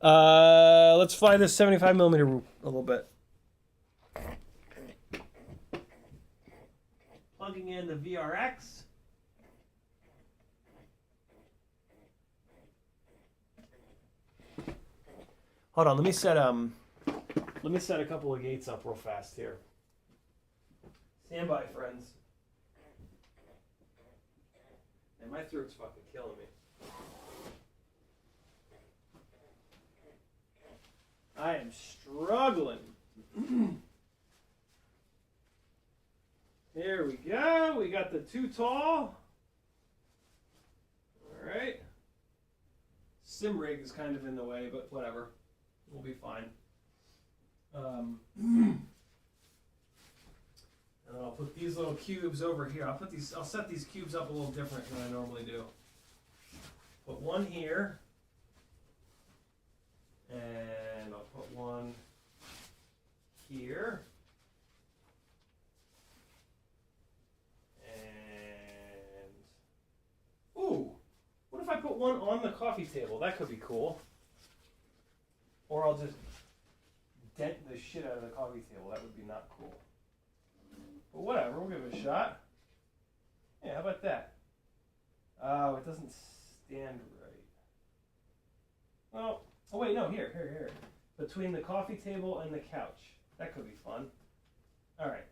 Let's fly this 75mm a little bit. Plugging in the VRX. Hold on, let me set a couple of gates up real fast here. Stand by, friends. And my throat's fucking killing me. I am struggling. There we go. We got the too tall. All right. Sim rig is kind of in the way, but whatever. We'll be fine. And then I'll put these little cubes over here. I'll set these cubes up a little different than I normally do. Put one here. And I'll put one here. And, ooh, what if I put one on the coffee table? That could be cool. Or I'll just dent the shit out of the coffee table. That would be not cool. But whatever, we'll give it a shot. Yeah, how about that? Oh, it doesn't stand right. Well, oh wait, no, here. Between the coffee table and the couch. That could be fun. All right.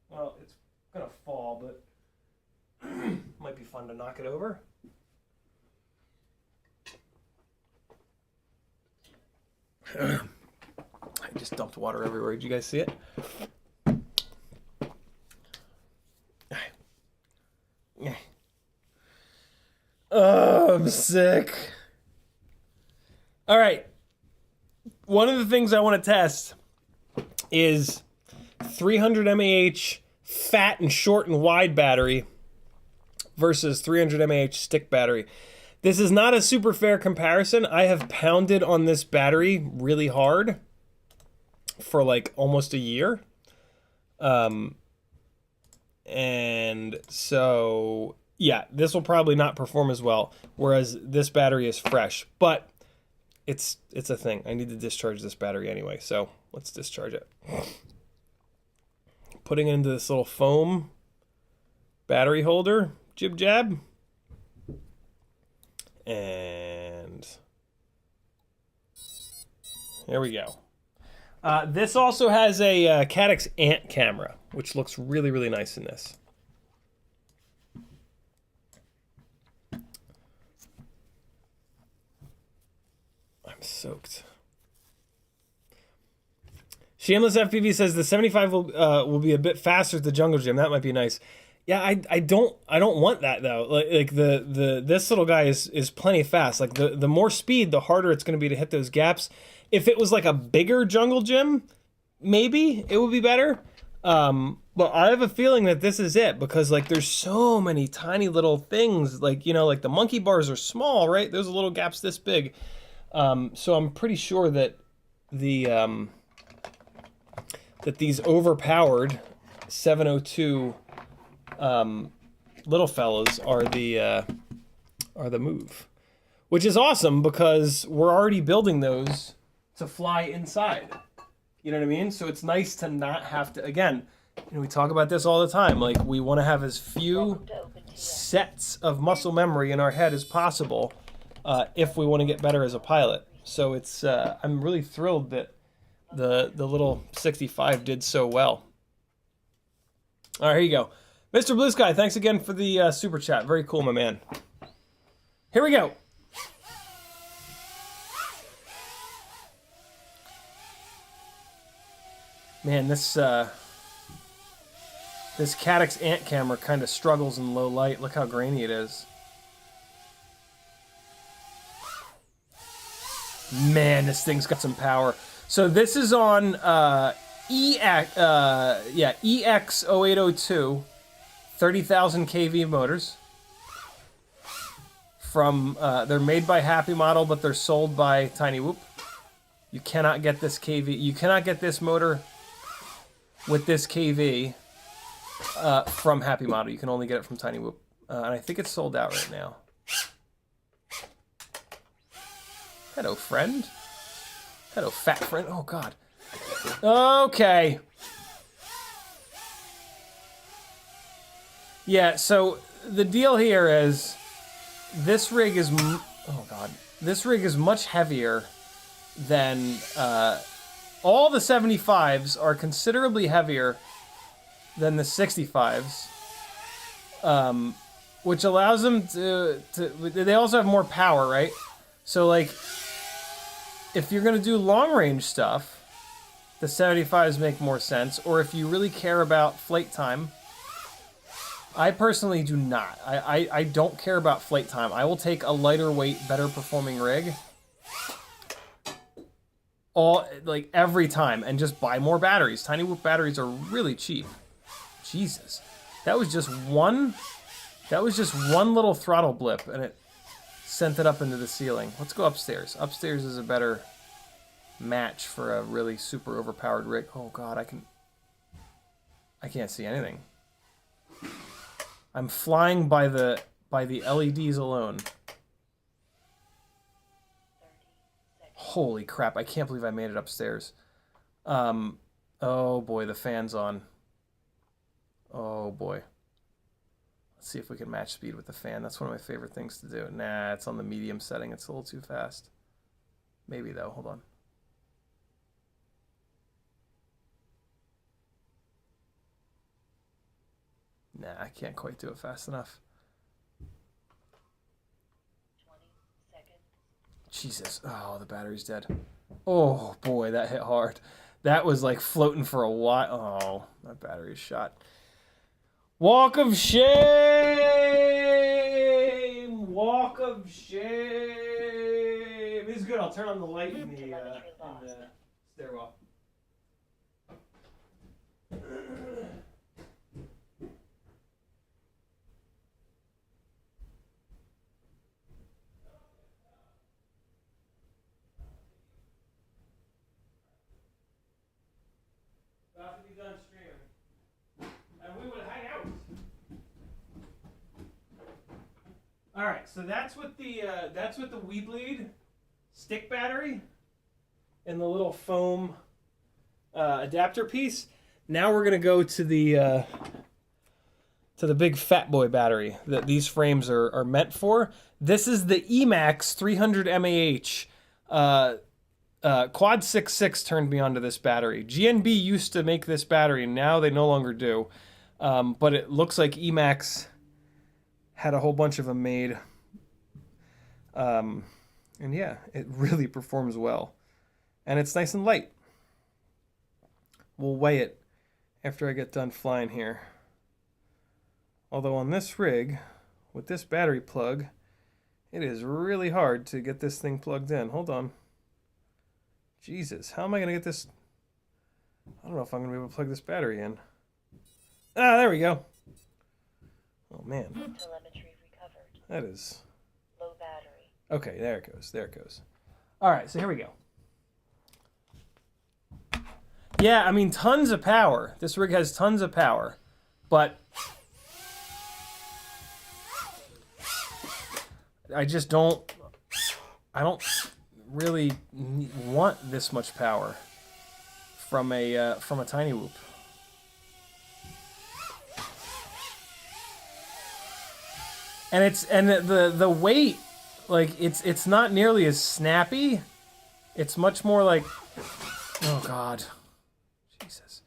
Well, it's gonna fall, but might be fun to knock it over. I just dumped water everywhere. Did you guys see it? Oh, I'm sick. All right. One of the things I want to test is 300 mAh fat and short and wide battery versus 300 mAh stick battery. This is not a super fair comparison. I have pounded on this battery really hard for like almost a year. And so, yeah, this will probably not perform as well, whereas this battery is fresh. But it's a thing. I need to discharge this battery anyway, so let's discharge it. Putting it into this little foam battery holder, jib jab. And there we go. This also has a Caddx ant camera, which looks really, really nice in this. I'm soaked. Shameless FPV says the 75 will be a bit faster at the jungle gym. That might be nice. Yeah, I don't want that though. Like this little guy is plenty fast. Like the more speed, the harder it's going to be to hit those gaps. If it was like a bigger jungle gym, maybe it would be better. But I have a feeling that this is it, because like there's so many tiny little things, like, you know, like the monkey bars are small, right? There's little gaps this big. So I'm pretty sure that that these overpowered 702 little fellas are the move, which is awesome because we're already building those to fly inside. You know what I mean? So it's nice to not have to, again, you know, we talk about this all the time. Like, we want to have as few sets of muscle memory in our head as possible if we want to get better as a pilot. So it's, I'm really thrilled that the little 65 did so well. All right, here you go. Mr. Blue Sky, thanks again for the super chat. Very cool, my man. Here we go. Man, this Caddx ant camera kind of struggles in low light. Look how grainy it is. Man, this thing's got some power. So this is on EX0802, 30,000 kV motors. From they're made by Happy Model, but they're sold by Tinywhoop. You cannot get this kV. You cannot get this motor with this kV from Happy Model. You can only get it from Tinywhoop, and I think it's sold out right now. Hello, friend. Hello, fat friend. Oh, God. Okay. Yeah, so the deal here is this rig is... Oh, God. This rig is much heavier than... all the 75s are considerably heavier than the 65s, which allows them to... They also have more power, right? So, like... If you're going to do long-range stuff, the 75s make more sense. Or if you really care about flight time, I personally do not. I don't care about flight time. I will take a lighter weight, better performing rig every time and just buy more batteries. Tinywhoop batteries are really cheap. Jesus. That was just one little throttle blip, and it sent it up into the ceiling. Let's go upstairs. Upstairs is a better match for a really super overpowered rig. Oh, God, I can't see anything. I'm flying by the LEDs alone. Holy crap, I can't believe I made it upstairs. Oh boy, the fan's on. Oh boy. Let's see if we can match speed with the fan. That's one of my favorite things to do. Nah, it's on the medium setting. It's a little too fast. Maybe though, hold on. Nah, I can't quite do it fast enough. 20 seconds. Jesus. Oh, the battery's dead. Oh, boy, that hit hard. That was like floating for a while. Oh, my battery's shot. Walk of shame! Walk of shame! This is good. I'll turn on the light in the stairwell. About to be done streaming, and we would hang out. All right, so that's with the Weeblade stick battery and the little foam adapter piece. Now we're gonna go to the big fat boy battery that these frames are meant for. This is the Emax 300 mAh. Quad 66 turned me onto this battery. GNB used to make this battery, now they no longer do. But it looks like Emax had a whole bunch of them made. And yeah, it really performs well. And it's nice and light. We'll weigh it after I get done flying here. Although on this rig, with this battery plug, it is really hard to get this thing plugged in. Hold on. Jesus, how am I going to get this? I don't know if I'm going to be able to plug this battery in. Ah, there we go. Oh, man. Telemetry recovered. That is... Low battery. Okay, there it goes. There it goes. All right, so here we go. Yeah, I mean, tons of power. This rig has tons of power. But I just don't... I don't really want this much power from a Tinywhoop. And the weight, like it's not nearly as snappy. It's much more like, oh God, Jesus.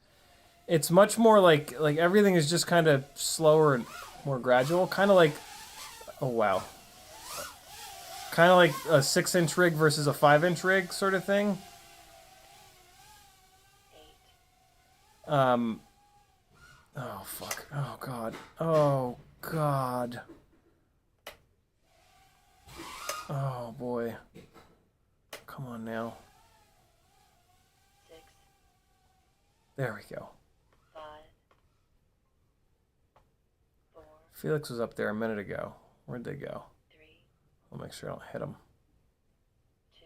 It's much more like everything is just kind of slower and more gradual. Kind of like, oh wow. Kind of like a 6-inch rig versus a 5-inch rig sort of thing. 8. Oh fuck. Oh God. Oh God. Oh boy. Come on now. 6. There we go. 5. 4. Felix was up there a minute ago. Where'd they go? 3. I'll make sure I don't hit them. 2.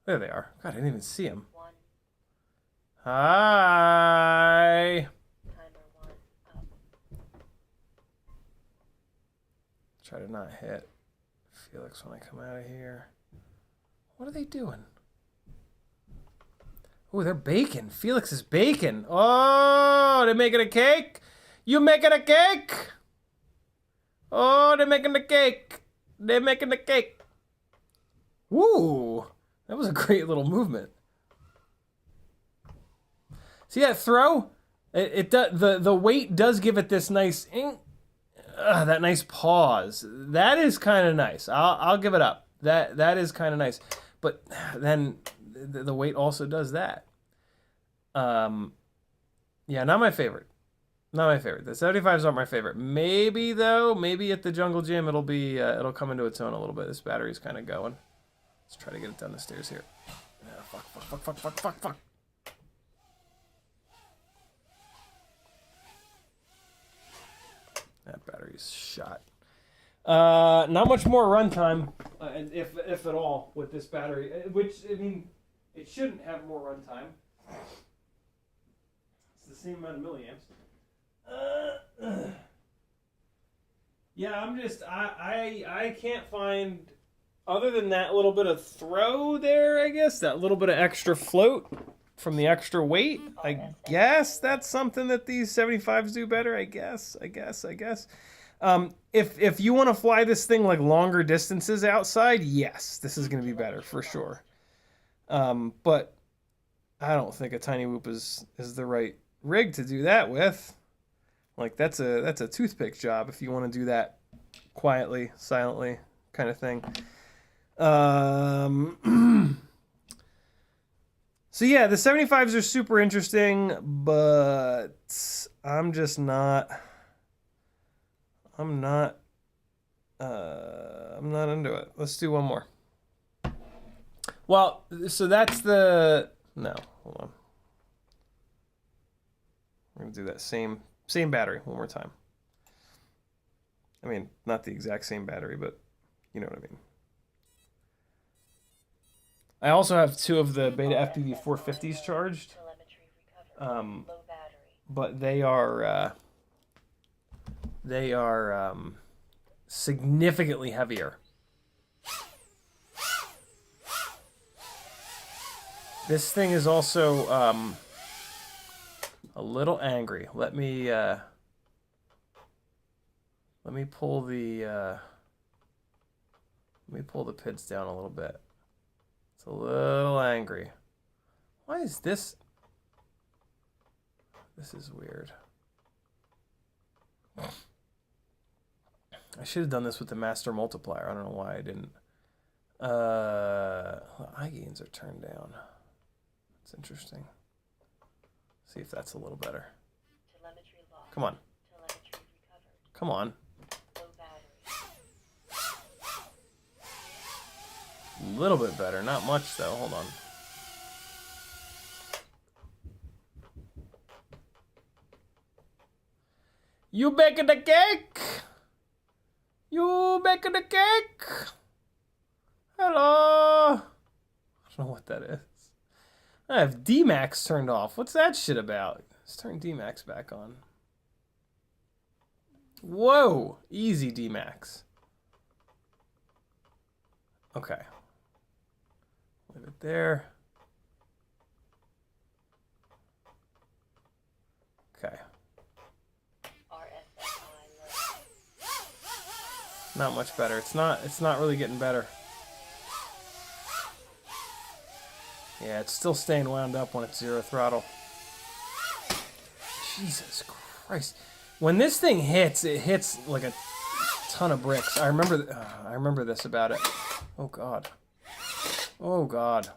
There they are. God, I didn't even see them. 1. Hi. Timer 1 up. Try to not hit Felix when I come out of here. What are they doing? Oh, they're baking. Felix is baking. Oh, they're making a cake? You making a cake? Oh, they're making the cake. They're making the cake. Woo! That was a great little movement. See that throw? It does, the weight does give it this nice, that nice pause. That is kind of nice. I'll give it up. That is kind of nice. But then the weight also does that. Yeah, not my favorite. Not my favorite. The 75s aren't my favorite. Maybe though, maybe at the Jungle Gym it'll be it'll come into its own a little bit. This battery's kind of going. Let's try to get it down the stairs here. Fuck. That battery's shot. Not much more runtime, if at all, with this battery. Which, I mean, it shouldn't have more runtime. It's the same amount of milliamps. Yeah, I'm just, I can't find, other than that little bit of throw there, I guess, that little bit of extra float from the extra weight, I guess that's something that these 75s do better, I guess. If you want to fly this thing like longer distances outside, yes, this is going to be better for sure. But I don't think a Tinywhoop is the right rig to do that with. Like that's a toothpick job if you want to do that quietly, silently kind of thing. So yeah, the 75s are super interesting, but I'm not into it. Let's do one more. Well, so that's no, hold on. We're gonna do that same battery one more time. I mean, not the exact same battery, but you know what I mean. I also have 2 of the Beta FPV 450s charged. Telemetry recovered. Low battery. But they are significantly heavier. This thing is also a little angry. Let me pull the PIDs down a little bit. It's a little angry. Why is this? This is weird. I should have done this with the master multiplier. I don't know why I didn't. Eye gains are turned down. That's interesting. See if that's a little better. Telemetry lost. Come on. Telemetry Come on. Low battery. A little bit better. Not much, though. Hold on. You baking the cake? You baking the cake? Hello? I don't know what that is. I have D-Max turned off. What's that shit about? Let's turn D-Max back on. Whoa! Easy D-Max. Okay. Leave it there. Okay. Not much better. It's not really getting better. Yeah, it's still staying wound up when it's 0 throttle. Jesus Christ. When this thing hits, it hits like a ton of bricks. I remember this about it. Oh God. Oh God.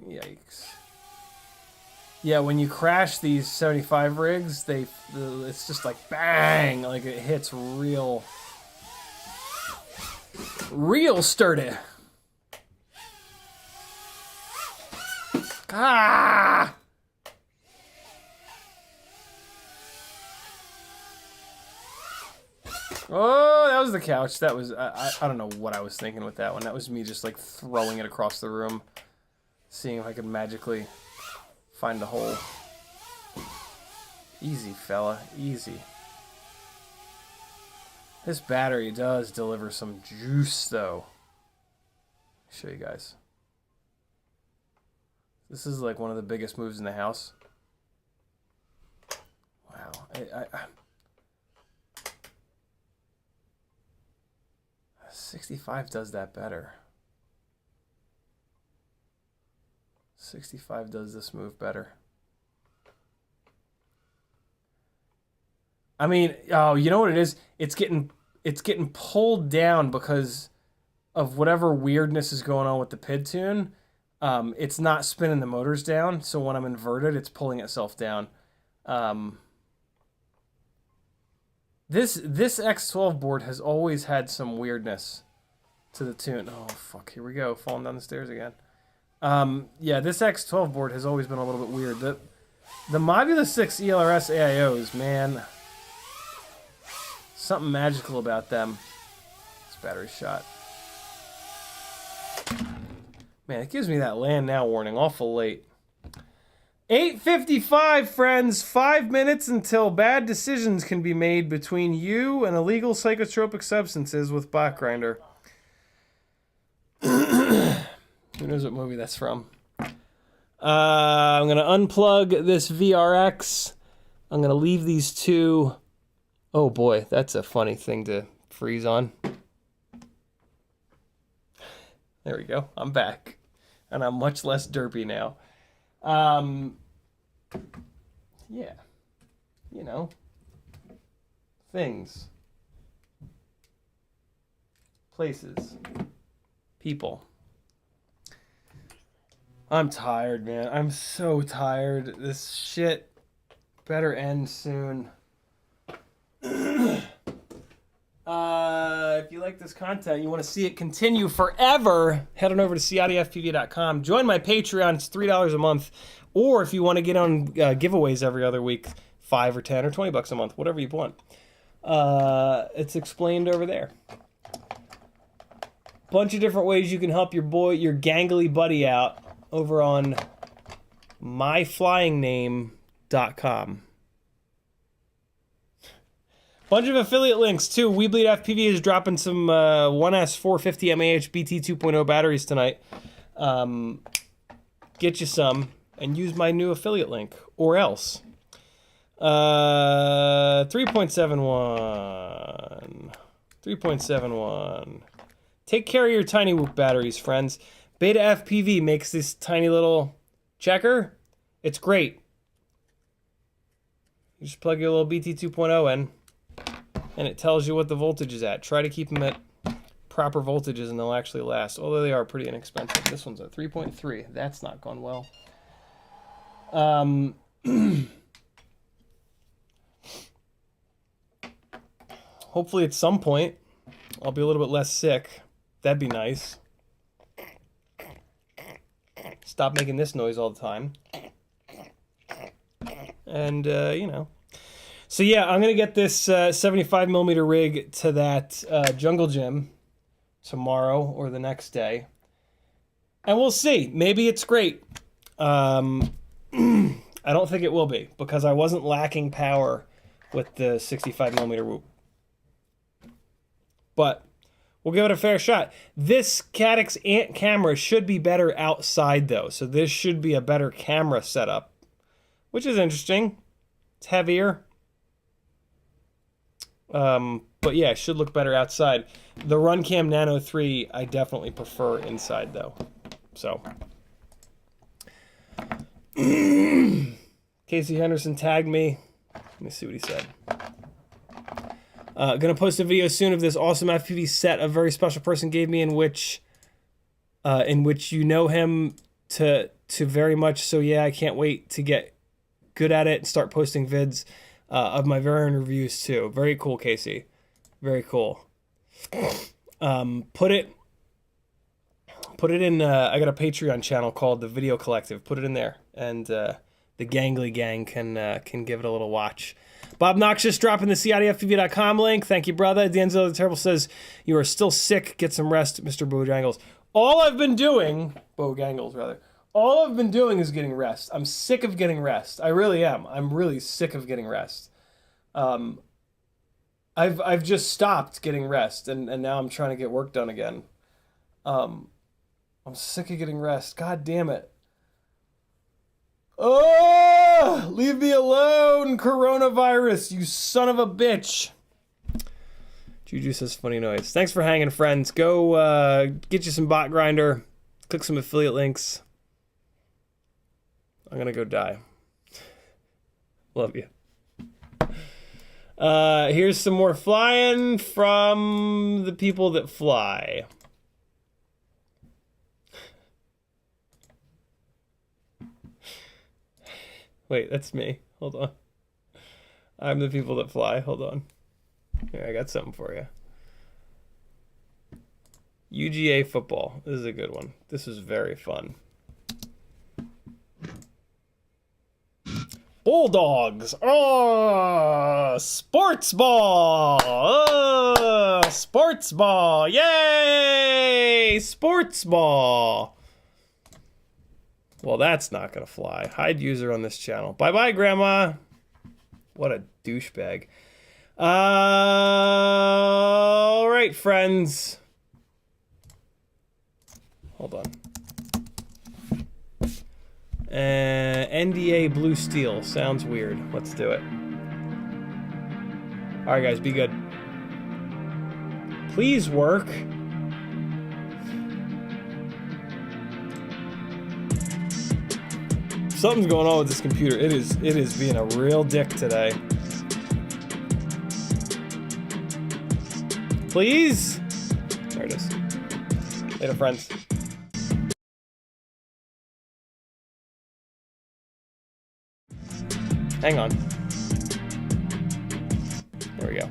Yikes. Yeah, when you crash these 75 rigs, it's just like bang, like it hits real sturdy. Ah! Oh, that was the couch. That was, I don't know what I was thinking with that one. That was me just like throwing it across the room, seeing if I could magically find the hole. Easy, fella. Easy. This battery does deliver some juice, though. I'll show you guys. This is like one of the biggest moves in the house. Wow. 65 does that better. 65 does this move better. I mean, oh, you know what it is? It's getting pulled down because of whatever weirdness is going on with the PID tune. It's not spinning the motors down, so when I'm inverted, it's pulling itself down. This X12 board has always had some weirdness to the tune. Oh fuck, here we go, falling down the stairs again. Yeah, this X12 board has always been a little bit weird. The Mobula 6 ELRS AIOs, man, something magical about them. This battery shot. Man, it gives me that land now warning awful late. 8:55, friends. 5 minutes until bad decisions can be made between you and illegal psychotropic substances with Bot Grinder. Who knows what movie that's from? I'm going to unplug this VRX. I'm going to leave these two. Oh boy, that's a funny thing to freeze on. There we go. I'm back. And I'm much less derpy now. Yeah. You know. Things. Places. People. I'm tired, man. I'm so tired. This shit better end soon. If you like this content, you want to see it continue forever, head on over to CiottiFPV.com. Join my Patreon. It's $3 a month. Or if you want to get on giveaways every other week, $5 or $10 or $20 a month, whatever you want. It's explained over there. Bunch of different ways you can help your gangly buddy out over on myflyingname.com. Bunch of affiliate links too. UAVTech is dropping some 1S450 mAh BT 2.0 batteries tonight. Get you some and use my new affiliate link, or else. 3.71. 3.71. Take care of your TinyWhoop batteries, friends. Beta FPV makes this tiny little checker. It's great. You just plug your little BT 2.0 in, and it tells you what the voltage is at. Try to keep them at proper voltages and they'll actually last, although they are pretty inexpensive. This one's at 3.3. That's not gone well. Hopefully at some point I'll be a little bit less sick. That'd be nice. Stop making this noise all the time. And, you know. So yeah, I'm going to get this 75mm rig to that jungle gym tomorrow or the next day. And we'll see. Maybe it's great. I don't think it will be, because I wasn't lacking power with the 65mm whoop. But we'll give it a fair shot. This Caddx Ant camera should be better outside, though. So this should be a better camera setup, which is interesting. It's heavier. But yeah, it should look better outside. The Runcam Nano 3, I definitely prefer inside, though. So. Casey Henderson tagged me. Let me see what he said. Gonna post a video soon of this awesome FPV set a very special person gave me, in which you know him to very much. So yeah, I can't wait to get good at it and start posting vids of my very own reviews too. Very cool, Casey. Very cool. Put it in. I got a Patreon channel called the Video Collective. Put it in there, and the Gangly Gang can give it a little watch. Bob Noxious dropping the CiottiFPV.com link. Thank you, brother. D'Angelo the Terrible says, you are still sick. Get some rest, Mr. Bojangles. All I've been doing, Bojangles, rather. All I've been doing is getting rest. I'm sick of getting rest. I really am. I'm really sick of getting rest. I've just stopped getting rest, and now I'm trying to get work done again. I'm sick of getting rest. God damn it. Oh, leave me alone, coronavirus, you son of a bitch. Juju says funny noise. Thanks for hanging, friends. Go get you some bot grinder. Click some affiliate links. I'm gonna go die. Love you. Here's some more flying from the people that fly. Wait, that's me. Hold on. I'm the people that fly. Hold on. Here, I got something for you. UGA football. This is a good one. This is very fun. Bulldogs. Oh, sports ball. Oh, sports ball. Yay! Sports ball. Well, that's not going to fly. Hide user on this channel. Bye-bye, Grandma. What a douchebag. All right, friends. Hold on. NDA Blue Steel. Sounds weird. Let's do it. All right, guys. Be good. Please work. Something's going on with this computer. It is being a real dick today. Please? There it is. Later, friends. Hang on. There we go.